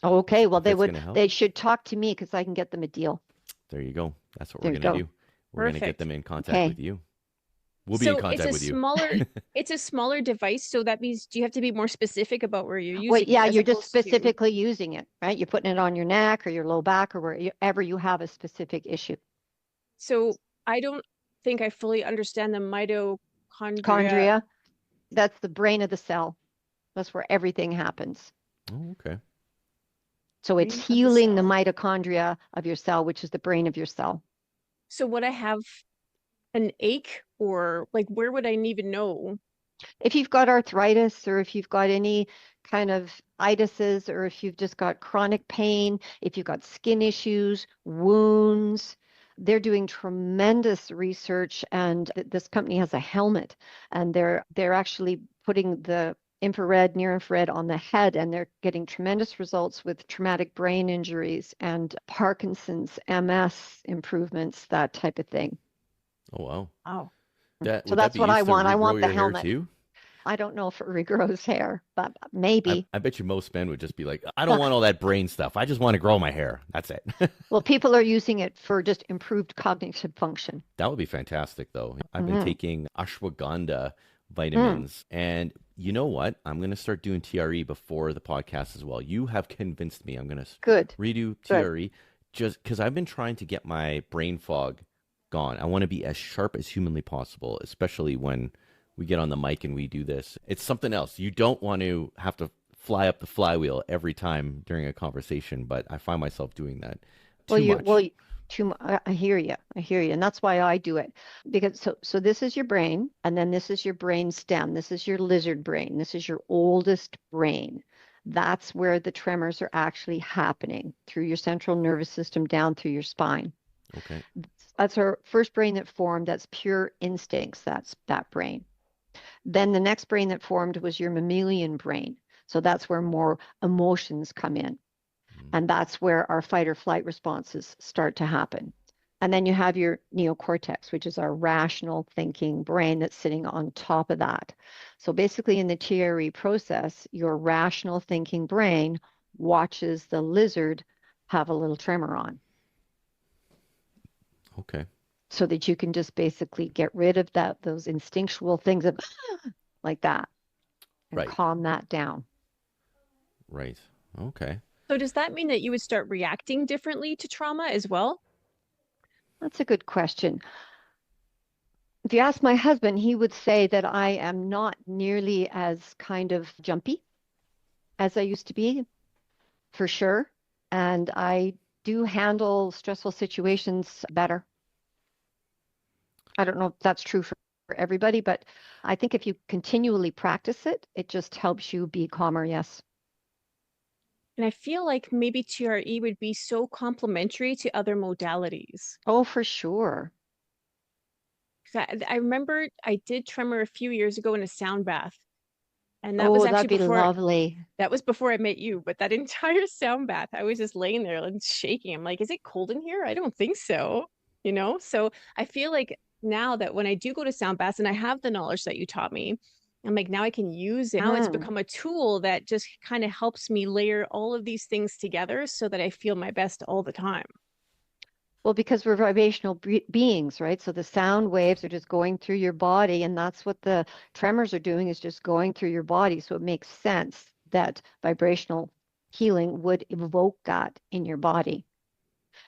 Okay. Well,
If it's going to help,
they should talk to me because I can get them a deal.
there you go. That's what we're
There you
going to
go.
do. We're going to get
Perfect.
them in contact
Okay.
with you. We'll be in
So
contact with you.
it's a smaller device. So that means, do you have to be more specific about where you're
Well,
using it
yeah,
as
you're just
opposed to?
specifically using it, right? You're putting it on your neck or your low back or wherever you have a specific issue.
So I don't think I fully understand the mitochondria.
Chondria, that's the brain of the cell. That's where everything happens.
Oh, okay.
So it's
Brain of the
healing the
cell.
mitochondria of your cell, which is the brain of your cell.
So would I have an ache, or like where would I even know?
If you've got arthritis or if you've got any kind of itises or if you've just got chronic pain, if you've got skin issues, wounds, they're doing tremendous research, and this company has a helmet, and they're actually putting the infrared, near infrared on the head, and they're getting tremendous results with traumatic brain injuries and Parkinson's, MS improvements, that type of thing.
Oh, wow.
Wow.
That
So
would that
that's
be
what I
used to
want. I
regrow
want the
your hair
helmet.
too?
I don't know if it regrows hair, but maybe.
I bet you most men would just be like, I don't want all that brain stuff. I just want to grow my hair. That's it.
Well, people are using it for just improved cognitive function.
That would be fantastic, though. I've been
Mm-hmm.
taking ashwagandha
Mm,
vitamins, and you know what? I'm going to start doing TRE before the podcast as well. You have convinced me. I'm going to
good,
redo
good.
TRE just because I've been trying to get my brain fog gone. I want to be as sharp as humanly possible, especially when we get on the mic and we do this. It's something else. You don't want to have to fly up the flywheel every time during a conversation, but I find myself doing that
Well,
too much.
I hear you. I hear you. And that's why I do it. Because so this is your brain, and then this is your brain stem. This is your lizard brain. This is your oldest brain. That's where the tremors are actually happening through your central nervous system down through your spine.
Okay.
That's our first brain that formed. That's pure instincts. That's that brain. Then the next brain that formed was your mammalian brain. So that's where more emotions come in.
Mm.
And that's where our fight or flight responses start to happen. And then you have your neocortex, which is our rational thinking brain that's sitting on top of that. So basically, in the TRE process, your rational thinking brain watches the lizard have a little tremor on
Okay.
so that you can just basically get rid of those instinctual things of like that and
Right.
calm that down.
Right. Okay.
So does that mean that you would start reacting differently to trauma as well?
That's a good question. If you ask my husband, he would say that I am not nearly as kind of jumpy as I used to be, for sure. And I do handle stressful situations better. I don't know if that's true for everybody, but I think if you continually practice it, it just helps you be calmer. Yes.
And I feel like maybe TRE would be so complementary to other modalities.
Oh, for sure.
'Cause I remember I did tremor a few years ago in a sound bath. And that was
Oh,
actually
that'd be
before
lovely.
that was before I met you, but that entire sound bath, I was just laying there and shaking. I'm like, is it cold in here? I don't think so. So I feel like now that when I do go to sound baths and I have the knowledge that you taught me, I'm like, now I can use it. Now it's
Mm.
become a tool that just kind of helps me layer all of these things together so that I feel my best all the time.
Well, because we're vibrational beings, right? So the sound waves are just going through your body, and that's what the tremors are doing is just going through your body. So it makes sense that vibrational healing would evoke that in your body.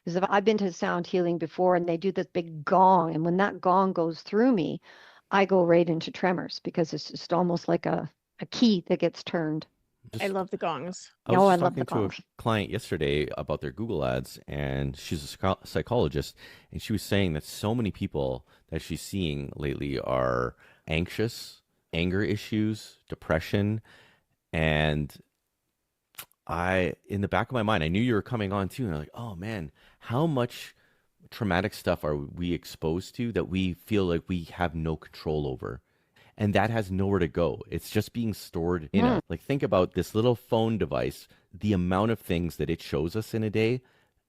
Because if I've been to sound healing before and they do this big gong, and when that gong goes through me, I go right into tremors because it's just almost like a key that gets turned.
I
Just
love the gongs.
I was
Oh, I
just
love the
talking to a
gongs.
client yesterday about their Google ads, and she's a psychologist, and she was saying that so many people that she's seeing lately are anxious, anger issues, depression, and in the back of my mind, I knew you were coming on too, and I'm like, oh man, how much traumatic stuff are we exposed to that we feel like we have no control over? And that has nowhere to go. It's just being stored in
Mm.
us. Like, think about this little phone device, the amount of things that it shows us in a day,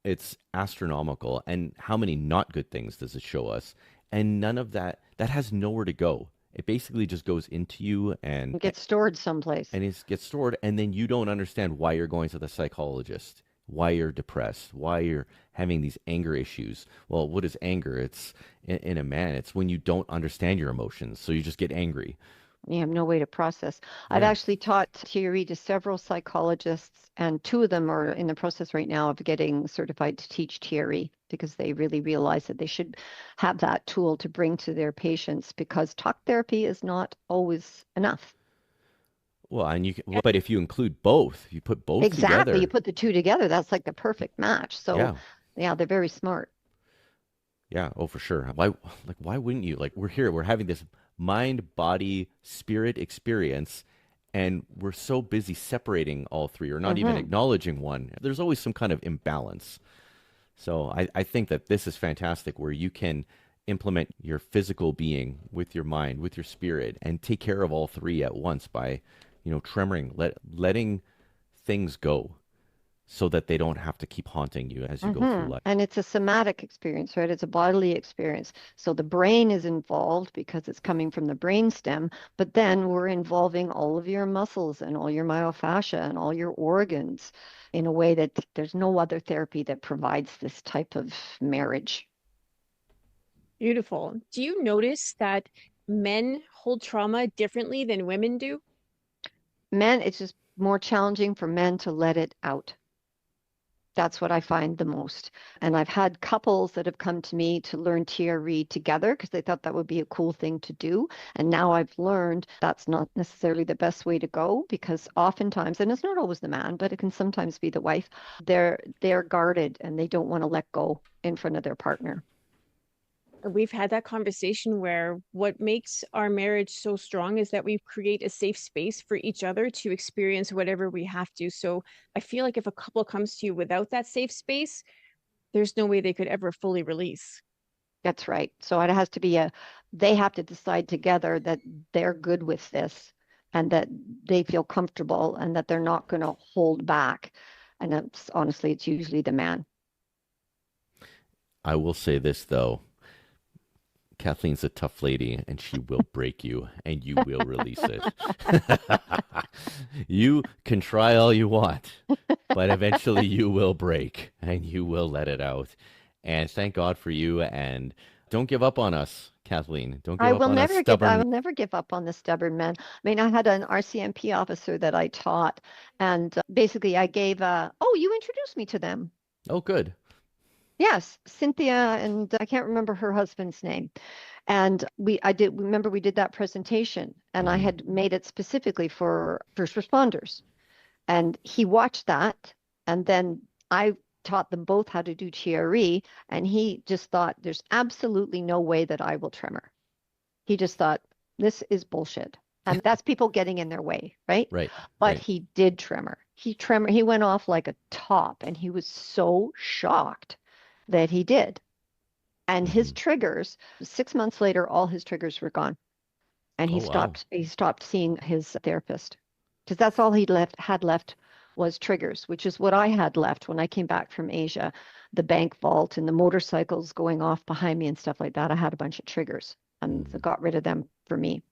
it's astronomical. And how many not good things does it show us? And none of that has nowhere to go. It basically just goes into you
It gets stored someplace.
and it gets stored. And then you don't understand why you're going to the psychologist, why you're depressed, why you're having these anger issues. Well, what is anger? It's in a man, it's when you don't understand your emotions. So you just get angry.
You have no way to process. I've
Yeah.
actually taught TRE to several psychologists, and two of them are in the process right now of getting certified to teach TRE because they really realize that they should have that tool to bring to their patients because talk therapy is not always enough.
Well, and but if you include both, you put both
Exactly. You
together.
put the two together, that's like the perfect match. So,
Yeah.
yeah, they're very smart.
Yeah. Oh, for sure. Why wouldn't you? Like, we're here, we're having this mind, body, spirit experience, and we're so busy separating all three or not even
Hmm.
acknowledging one. There's always some kind of imbalance. So I think that this is fantastic where you can implement your physical being with your mind, with your spirit, and take care of all three at once by, tremoring, letting things go. so that they don't have to keep haunting you as you go through life.
And it's a somatic experience, right? It's a bodily experience. So the brain is involved because it's coming from the brain stem, but then we're involving all of your muscles and all your myofascia and all your organs in a way that there's no other therapy that provides this type of marriage.
Beautiful. Do you notice that men hold trauma differently than women do?
Men, it's just more challenging for men to let it out. That's what I find the most. And I've had couples that have come to me to learn TRE together because they thought that would be a cool thing to do. And now I've learned that's not necessarily the best way to go because oftentimes, and it's not always the man, but it can sometimes be the wife, they're guarded and they don't want to let go in front of their partner.
We've had that conversation where what makes our marriage so strong is that we create a safe space for each other to experience whatever we have to. So I feel like if a couple comes to you without that safe space, there's no way they could ever fully release.
That's right. So it has to be they have to decide together that they're good with this and that they feel comfortable and that they're not going to hold back. And honestly, it's usually the man.
I will say this, though. Kathleen's a tough lady and she will break you and you will release it. You can try all you want, but eventually you will break and you will let it out. And thank God for you. And don't give up on us, Kathleen. Don't give up on us stubborn.
I will never give up on the stubborn men. I mean, I had an RCMP officer that I taught, and basically I gave you introduced me to them.
Oh, good.
Yes, Cynthia, and I can't remember her husband's name. And we did that presentation, and I had made it specifically for first responders. And he watched that, and then I taught them both how to do TRE, and he just thought, there's absolutely no way that I will tremor. He just thought, this is bullshit. And that's people getting in their way, right?
Right.
But he did tremor. He went off like a top, and he was so shocked that he did. And his triggers, 6 months later, all his triggers were gone. And he stopped seeing his therapist because that's all had left was triggers, which is what I had left when I came back from Asia, the bank vault and the motorcycles going off behind me and stuff like that. I had a bunch of triggers and got rid of them for me.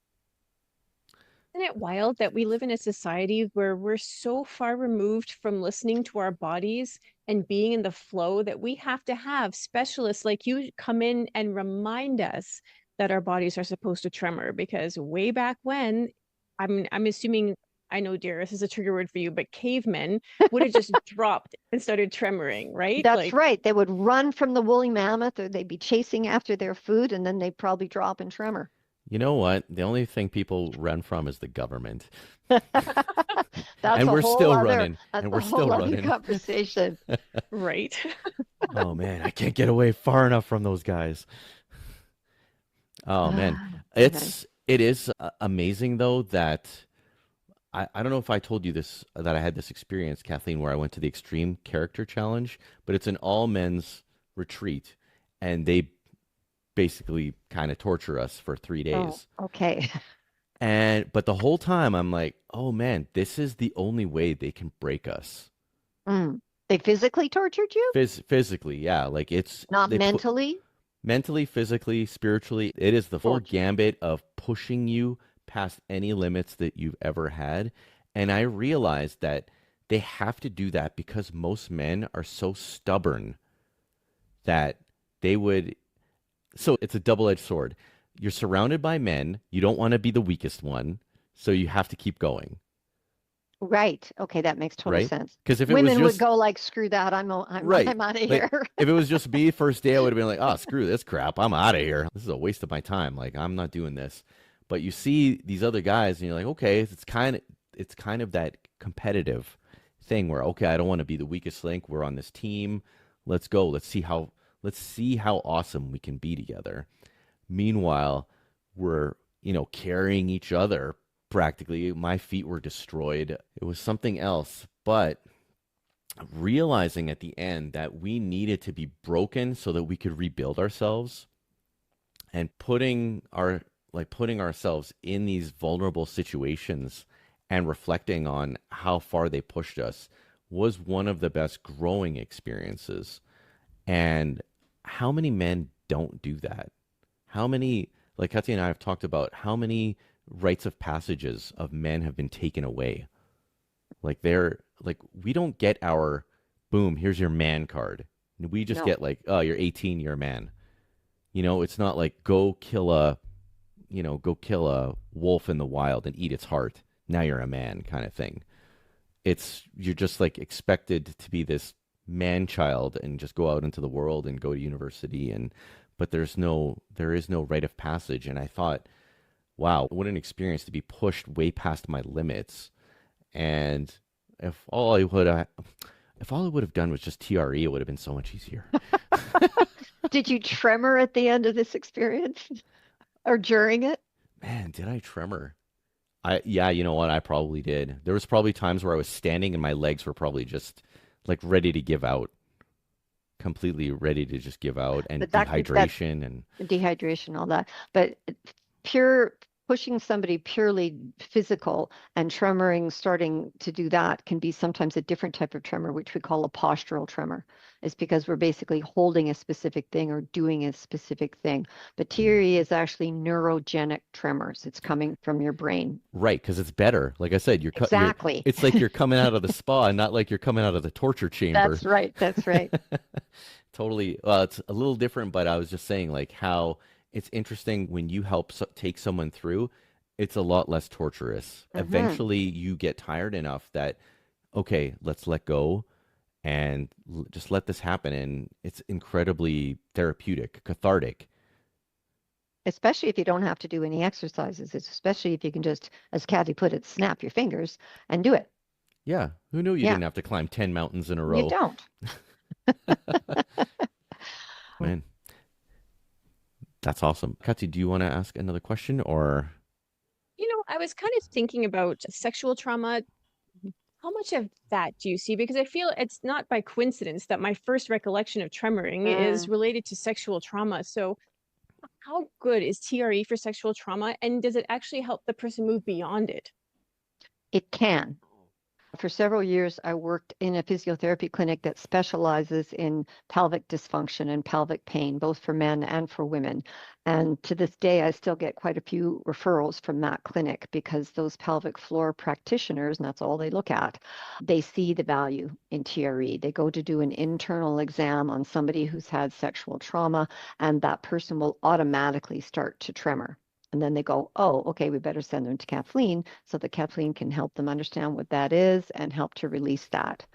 Isn't it wild that we live in a society where we're so far removed from listening to our bodies and being in the flow that we have to have specialists like you come in and remind us that our bodies are supposed to tremor? Because way back when, I'm assuming, I know, dear, this is a trigger word for you, but cavemen would have just dropped and started tremoring, right?
That's right. They would run from the woolly mammoth, or they'd be chasing after their food, and then they'd probably drop and tremor.
You know what? The only thing people run from is the government.
And
we're still running. And we're still running.
Conversation.
Right.
Oh man, I can't get away far enough from those guys. Oh man, it is amazing though that I don't know if I told you this, that I had this experience, Kathleen, where I went to the Extreme Character Challenge, but it's an all men's retreat, and they basically kind of torture us for 3 days.
Oh, okay.
But the whole time I'm like, oh man, this is the only way they can break us.
They physically tortured you?
Physically, yeah. Like it's
not mentally?
Mentally, physically, spiritually. It is the full gambit of pushing you past any limits that you've ever had. And I realized that they have to do that because most men are so stubborn that they would. So it's a double-edged sword. You're surrounded by men. You don't want to be the weakest one. So you have to keep going.
Right. Okay, that makes total sense.
Because if
women would go like, screw that, I'm out of here.
If it was just me first day, I would have been like, oh, screw this crap. I'm out of here. This is a waste of my time. Like, I'm not doing this. But you see these other guys and you're like, okay, it's kind of that competitive thing where, okay, I don't want to be the weakest link. We're on this team. Let's go. Let's see how awesome we can be together. Meanwhile, we're, carrying each other. Practically, my feet were destroyed. It was something else, but realizing at the end that we needed to be broken so that we could rebuild ourselves, and putting ourselves in these vulnerable situations and reflecting on how far they pushed us was one of the best growing experiences. And how many men don't do that? How many, like Kathy and I have talked about, how many rites of passages of men have been taken away? Like we don't get our boom, here's your man card. We just
No.
get like, oh, you're 18, you're a man. It's not like go kill a wolf in the wild and eat its heart. Now you're a man kind of thing. You're just like expected to be this man child and just go out into the world and go to university, but there is no rite of passage. And I thought, wow, what an experience to be pushed way past my limits. And if all I would have done was just TRE, it would have been so much easier.
Did you tremor at the end of this experience or during it?
Man, did I tremor? Yeah, you know what? I probably did. There was probably times where I was standing and my legs were probably just like ready to give out, completely ready to just give out, and
But that
dehydration and
dehydration, all that. But pure pushing somebody purely physical and tremoring, starting to do that can be sometimes a different type of tremor, which we call a postural tremor. It's because we're basically holding a specific thing or doing a specific thing. But TRE is actually neurogenic tremors. It's coming from your brain.
right, because it's better. Like I said,
Exactly.
it's like you're coming out of the spa and not like you're coming out of the torture chamber.
That's right. That's right.
Totally. Well, it's a little different, but I was just saying like how it's interesting when you help take someone through, it's a lot less torturous.
hmm
Eventually, you get tired enough that, okay, let's let go and just let this happen. And it's incredibly therapeutic, cathartic.
Especially if you don't have to do any exercises. It's especially if you can just, as Kathy put it, snap your fingers and do it.
Yeah. Who knew you
Yeah,
didn't have to climb 10 mountains in a
you
row?
don't.
Man, that's awesome. Kathy, do you want to ask another question or?
I was kind of thinking about sexual trauma. How much of that do you see? Because I feel it's not by coincidence that my first recollection of tremoring is
Mm,
related to sexual trauma. So, how good is TRE for sexual trauma? And does it actually help the person move beyond it?
it can. For several years, I worked in a physiotherapy clinic that specializes in pelvic dysfunction and pelvic pain, both for men and for women. And to this day, I still get quite a few referrals from that clinic because those pelvic floor practitioners, and that's all they look at, they see the value in TRE. They go to do an internal exam on somebody who's had sexual trauma, and that person will automatically start to tremor. And then they go, oh, okay, we better send them to Kathleen so that Kathleen can help them understand what that is and help to release that.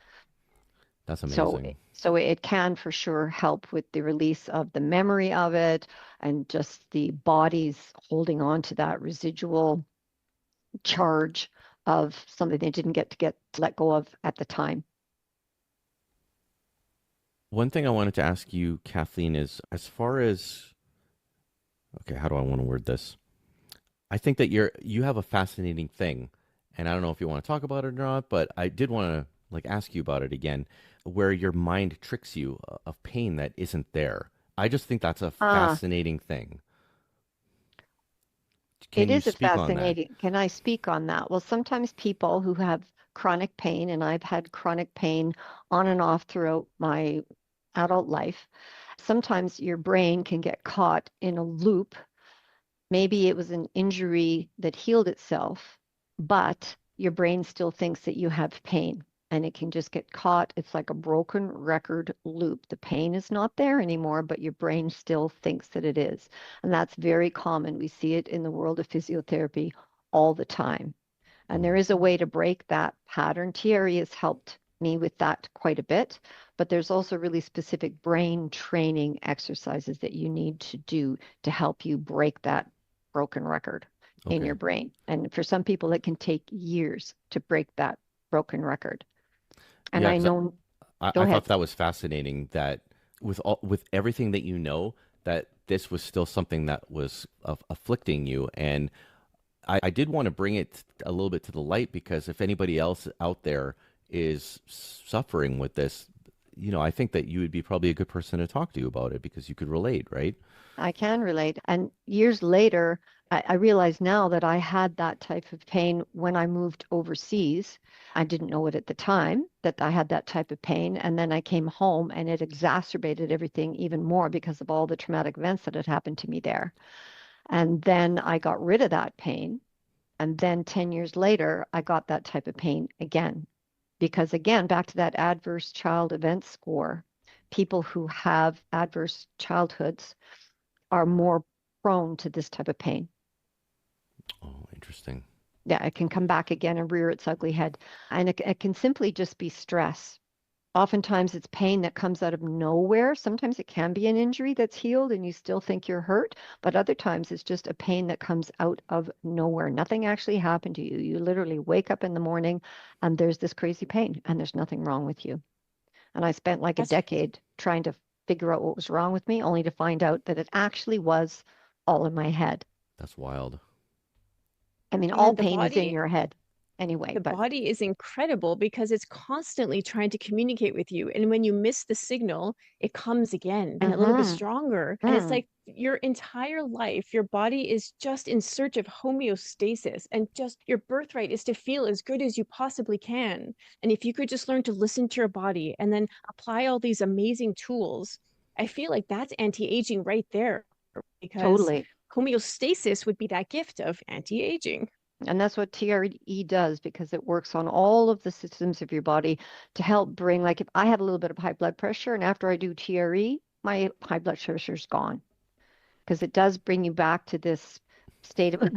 That's
So,
amazing.
so it can for sure help with the release of the memory of it and just the body's holding on to that residual charge of something they didn't get to let go of at the time.
One thing I wanted to ask you, Kathleen, is as far as, okay, how do I want to word this? I think that you have a fascinating thing, and I don't know if you want to talk about it or not, but I did want to like ask you about it again, where your mind tricks you of pain that isn't there. I just think that's a
Ah,
fascinating thing.
it
Can you
is a
speak on that?
fascinating. Can I speak on that? Well, sometimes people who have chronic pain, and I've had chronic pain on and off throughout my adult life, sometimes your brain can get caught in a loop. Maybe it was an injury that healed itself, but your brain still thinks that you have pain and it can just get caught. It's like a broken record loop. The pain is not there anymore, but your brain still thinks that it is. And that's very common. We see it in the world of physiotherapy all the time. And there
Mm,
is a way to break that pattern. TRE has helped me with that quite a bit, but there's also really specific brain training exercises that you need to do to help you break that broken record in
okay.
your brain. And for some people, it can take years to break that broken record. And
Yeah,
I
because
know, go
I thought
ahead.
that was fascinating that with everything that you know, that this was still something that was afflicting you. And I did want to bring it a little bit to the light because if anybody else out there is suffering with this, I think that you would be probably a good person to talk to about it because you could relate, right?
I can relate. And years later, I realize now that I had that type of pain when I moved overseas. I didn't know it at the time that I had that type of pain. And then I came home and it exacerbated everything even more because of all the traumatic events that had happened to me there. And then I got rid of that pain. And then 10 years later, I got that type of pain again. Because again, back to that adverse child event score, people who have adverse childhoods are more prone to this type of pain.
Oh, interesting.
Yeah, it can come back again and rear its ugly head. And it can simply just be stress. Oftentimes it's pain that comes out of nowhere. Sometimes it can be an injury that's healed and you still think you're hurt, but other times it's just a pain that comes out of nowhere. Nothing actually happened to you. You literally wake up in the morning and there's this crazy pain and there's nothing wrong with you. And I spent like a
That's
decade trying to figure out what was wrong with me, only to find out that it actually was all in my head.
That's wild.
I mean, all
and the
pain is in
body
your head anyway,
the
but
body is incredible because it's constantly trying to communicate with you. And when you miss the signal, it comes again and a little bit
mhm,
stronger. And it's
mm,
like your entire life, your body is just in search of homeostasis. And just your birthright is to feel as good as you possibly can. And if you could just learn to listen to your body and then apply all these amazing tools, I feel like that's anti-aging right there, because
totally.
homeostasis would be that gift of anti-aging.
And that's what TRE does because it works on all of the systems of your body to help bring, like if I have a little bit of high blood pressure and after I do TRE, my high blood pressure is gone because it does bring you back to this state of,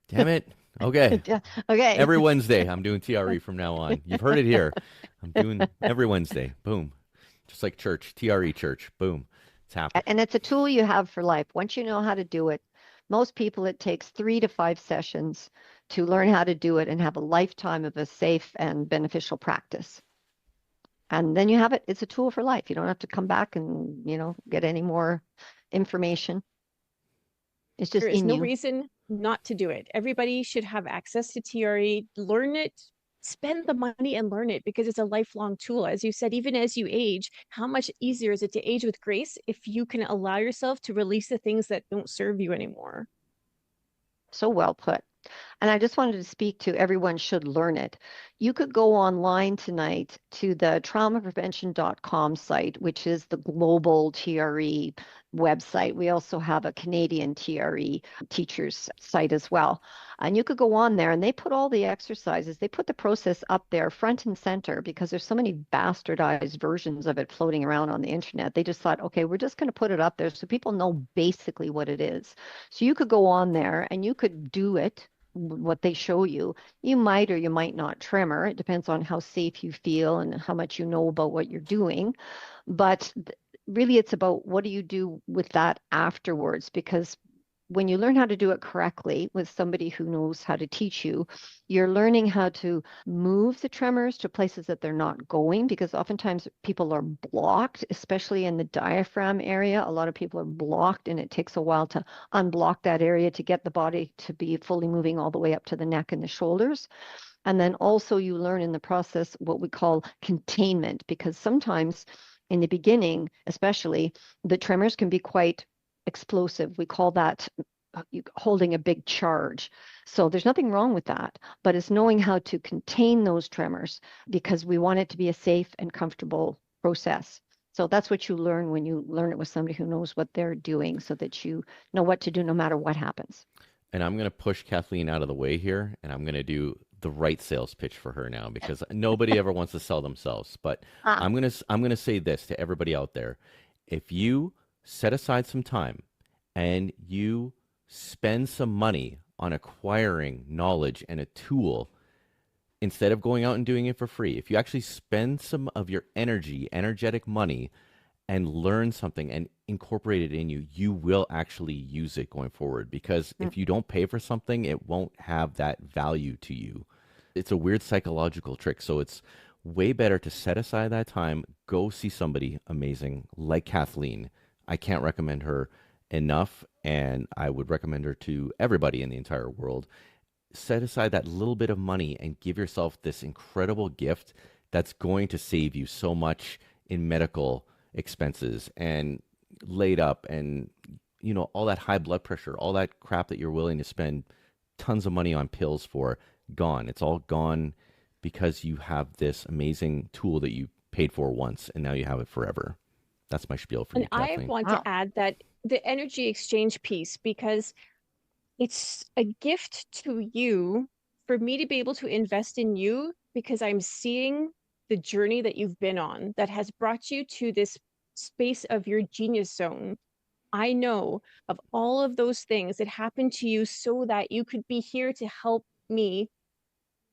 Damn it. Okay.
okay.
Every Wednesday, I'm doing TRE from now on. You've heard it here. I'm doing every Wednesday. Boom. Just like church, TRE church. Boom. It's happening.
And it's a tool you have for life. Once you know how to do it, most people, it takes 3 to 5 sessions to learn how to do it and have a lifetime of a safe and beneficial practice. And then you have it. It's a tool for life. You don't have to come back and, get any more information. It's just
There is
in
no
you.
reason not to do it. Everybody should have access to TRE, learn it, spend the money and learn it because it's a lifelong tool. As you said, even as you age, how much easier is it to age with grace if you can allow yourself to release the things that don't serve you anymore?
So well put. And I just wanted to speak to everyone should learn it. You could go online tonight to the traumaprevention.com site, which is the global TRE website. We also have a Canadian TRE teachers site as well. And you could go on there and they put all the exercises, they put the process up there front and center because there's so many bastardized versions of it floating around on the internet. They just thought, okay, we're just going to put it up there so people know basically what it is. So you could go on there and you could do it what they show you. You might or you might not tremor. It depends on how safe you feel and how much you know about what you're doing. But really, it's about what do you do with that afterwards? Because when you learn how to do it correctly with somebody who knows how to teach you, you're learning how to move the tremors to places that they're not going because oftentimes people are blocked, especially in the diaphragm area. A lot of people are blocked and it takes a while to unblock that area to get the body to be fully moving all the way up to the neck and the shoulders. And then also you learn in the process what we call containment because sometimes in the beginning, especially, the tremors can be quite explosive. We call that holding a big charge. So there's nothing wrong with that, but it's knowing how to contain those tremors because we want it to be a safe and comfortable process. So that's what you learn when you learn it with somebody who knows what they're doing so that you know what to do no matter what happens.
And I'm going to push Kathleen out of the way here, and I'm going to do the right sales pitch for her now because nobody ever wants to sell themselves. But
Ah,
I'm going to say this to everybody out there. If you set aside some time and you spend some money on acquiring knowledge and a tool instead of going out and doing it for free, if you actually spend some of your energetic money and learn something and incorporate it in you, you will actually use it going forward. Because
mm,
if you don't pay for something, it won't have that value to you. It's a weird psychological trick. So it's way better to set aside that time, go see somebody amazing like Kathleen. I can't recommend her enough, and I would recommend her to everybody in the entire world. Set aside that little bit of money and give yourself this incredible gift that's going to save you so much in medical expenses and laid up and all that high blood pressure, all that crap that you're willing to spend tons of money on pills for. gone. It's all gone because you have this amazing tool that you paid for once and now you have it forever. That's my spiel for
And
you,
I
Kathleen.
want to
Wow.
add that the energy exchange piece, because it's a gift to you for me to be able to invest in you because I'm seeing the journey that you've been on that has brought you to this space of your genius zone. I know of all of those things that happened to you so that you could be here to help me,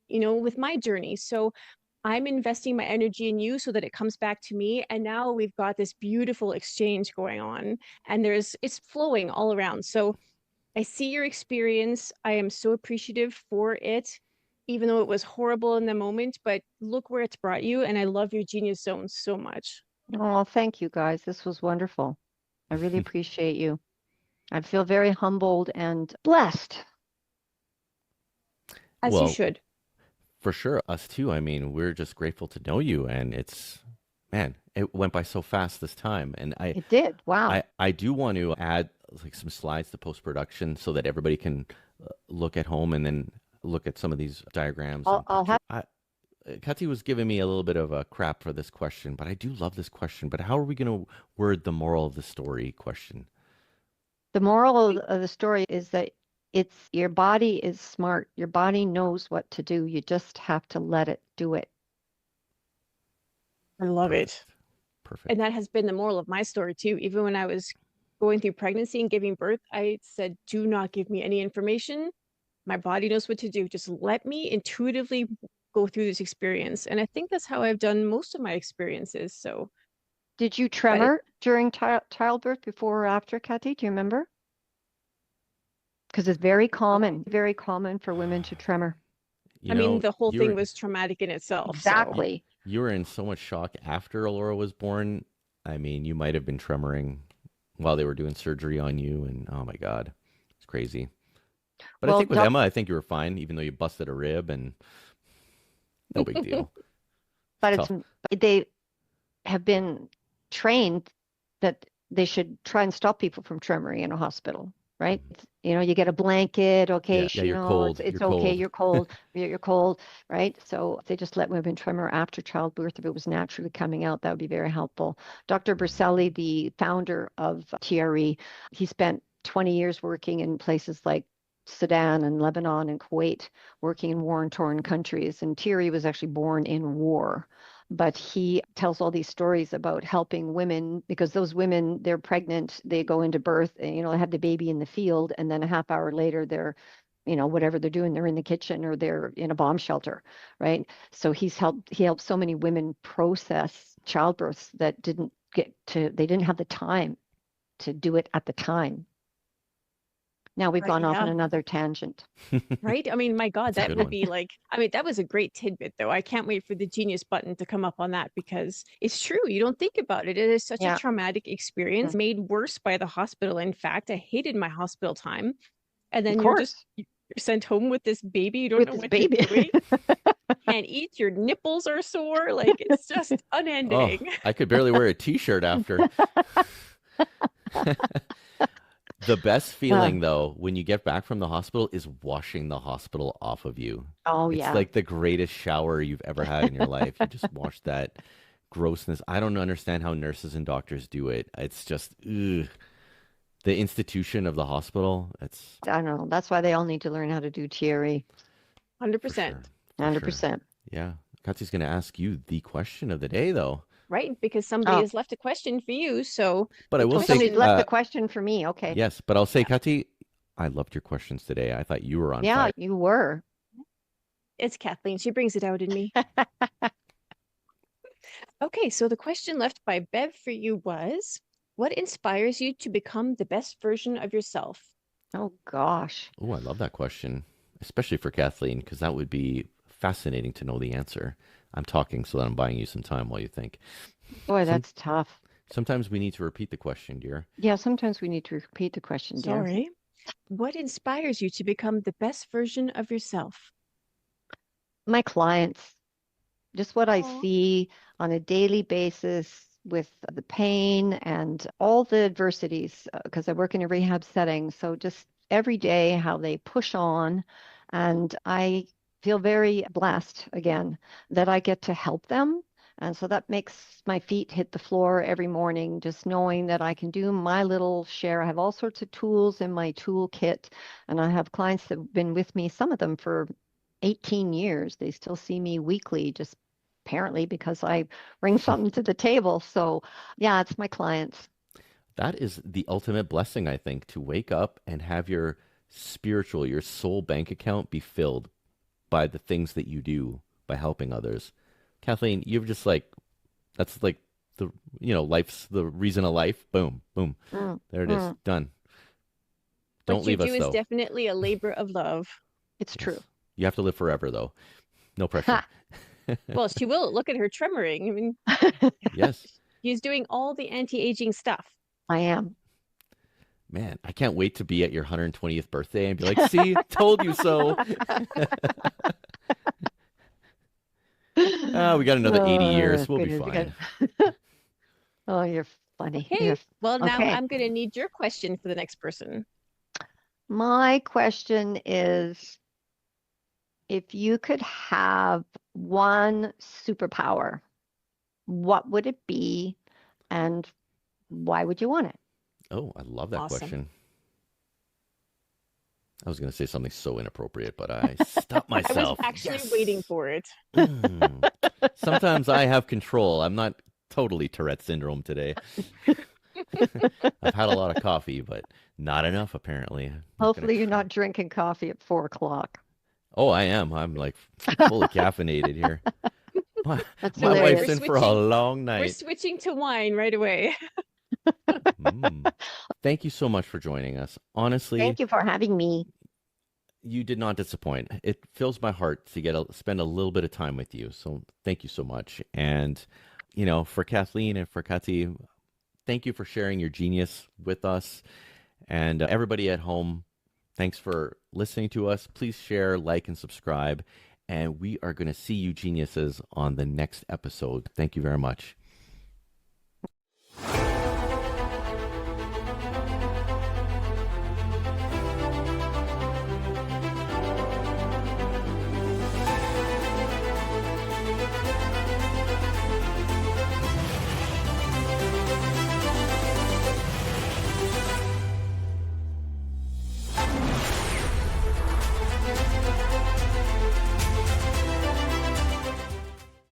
with my journey. So I'm investing my energy in you so that it comes back to me. And now we've got this beautiful exchange going on and it's flowing all around. So I see your experience. I am so appreciative for it, even though it was horrible in the moment, but look where it's brought you. And I love your genius zone so much.
Oh, thank you guys. This was wonderful. I really appreciate you. I feel very humbled and blessed.
As you
Well,
should.
for sure, us too. I mean, we're just grateful to know you, and man, it went by so fast this time. And
It did. Wow.
I do want to add like some slides to post production so that everybody can look at home and then look at some of these diagrams and
I'll
picture.
have
Kathy was giving me a little bit of a crap for this question, but I do love this question. But how are we going to word the moral of the story question?
the moral of the story is that it's your body is smart. Your body knows what to do. You just have to let it do it.
I love it.
Perfect. Perfect.
And that has been the moral of my story too. Even when I was going through pregnancy and giving birth, I said, do not give me any information. My body knows what to do. Just let me intuitively go through this experience. And I think that's how I've done most of my experiences. So,
Did you
but it,
tremor during childbirth before or after, Kathy? Do you remember? Because it's very common for women to tremor.
You
I mean,
know,
the whole thing
you're
was traumatic in itself. So,
Exactly.
you were in so much shock after Alora was born. I mean, you might have been tremoring while they were doing surgery on you, and oh my God, it's crazy. But I
Well,
think with Emma, I think you were fine, even though you busted a rib, and no big deal.
but
Tough.
they have been trained that they should try and stop people from tremoring in a hospital, right?
Mhm.
You get a blanket, okay,
Yeah, you're
it's
cold. You're
it's okay,
cold.
you're cold, you're cold, right? So they just let women tremor after childbirth if it was naturally coming out. That would be very helpful. Dr. Berselli, the founder of TRE, he spent 20 years working in places like Sudan and Lebanon and Kuwait, working in war-torn countries. And TRE was actually born in war, but he tells all these stories about helping women because those women, they're pregnant, they go into birth, and, they have the baby in the field, and then a half hour later they're whatever they're doing, they're in the kitchen or they're in a bomb shelter, right? So he helped so many women process childbirths that they didn't have the time to do it at the time. Now we've
right,
gone off on
yeah,
another tangent.
right. I mean, my God,
That's a
that
good
would
one.
be like, I mean, that was a great tidbit, though. I can't wait for the genius button to come up on that because it's true. You don't think about it. It is such a
Yeah.
traumatic experience, made worse by the hospital. In fact, I hated my hospital time. And
Of
then
course.
you're sent home with this baby. You don't
With
know
this
what you're
baby.
doing. Can't eat. Your nipples are sore. Like it's just
Oh,
unending.
I could barely wear a t-shirt after. The best
Uh,
feeling, though, when you get back from the hospital is washing the hospital off of you.
oh
It's
yeah.
like the greatest shower you've ever had in your life. You just wash that grossness. I don't understand how nurses and doctors do it. It's just, ugh. The institution of the hospital, it's
I don't know. That's why they all need to learn how to do TRE.
for sure.
100%.
For sure.
100%.
Yeah. Katsy's going to ask you the question of the day, though.
Right. Because somebody
Oh,
has left a question for you. So
But I
the
will say,
somebody's
question,
left a question for me. Okay.
yes, but I'll say,
yeah,
Katsy, I loved your questions today. I thought you were on
Yeah,
fire.
you were.
it's Kathleen. She brings it out in me. Okay. So the question left by Bev for you was, what inspires you to become the best version of yourself?
Oh gosh.
Oh, I love that question, especially for Kathleen, because that would be fascinating to know the answer. I'm talking so that I'm buying you some time while you think.
Boy,
Some
that's tough.
sometimes we need to repeat the question, dear.
Yeah, sometimes we need to repeat the question, dear.
Sorry. What inspires you to become the best version of yourself?
My clients, just what I
Oh,
see on a daily basis with the pain and all the adversities, because I work in a rehab setting. So just every day, how they push on. And I feel very blessed again that I get to help them. And so that makes my feet hit the floor every morning, just knowing that I can do my little share. I have all sorts of tools in my toolkit, and I have clients that have been with me, some of them for 18 years. They still see me weekly, just apparently because I bring something to the table. So, yeah, it's my clients.
That is the ultimate blessing, I think, to wake up and have your spiritual, your soul bank account be filled by the things that you do by helping others. Kathleen, you're just like, that's like the, life's the reason of life. Boom, boom. There it is. Done. Don't leave us, though.
What you do is definitely a labor of love.
It's true.
You have to live forever, though. No pressure.
Well, she will. Look at her tremoring. I mean,
yes.
She's doing all the anti-aging stuff.
I am.
Man, I can't wait to be at your 120th birthday and be like, see, told you so. We got another 80 years. We'll be fine.
Oh, you're funny.
Okay. Well, now I'm going to need your question for the next person.
My question is, if you could have one superpower, what would it be and why would you want it?
Oh, I love that question. I was going to say something so inappropriate, but I stopped myself.
I was actually waiting for it.
Sometimes I have control. I'm not totally Tourette syndrome today. I've had a lot of coffee, but not enough, apparently.
Hopefully you're not drinking coffee at 4 o'clock.
Oh, I am. I'm like fully caffeinated here. My
hilarious.
wife's in for a long night.
We're switching to wine right away.
Thank you so much for joining us. Honestly,
thank you for having me.
You did not disappoint. It fills my heart to spend a little bit of time with you. So thank you so much. And, for Kathleen and for Kati, thank you for sharing your genius with us. And everybody at home, thanks for listening to us. Please share, like, and subscribe. And we are going to see you geniuses on the next episode. Thank you very much.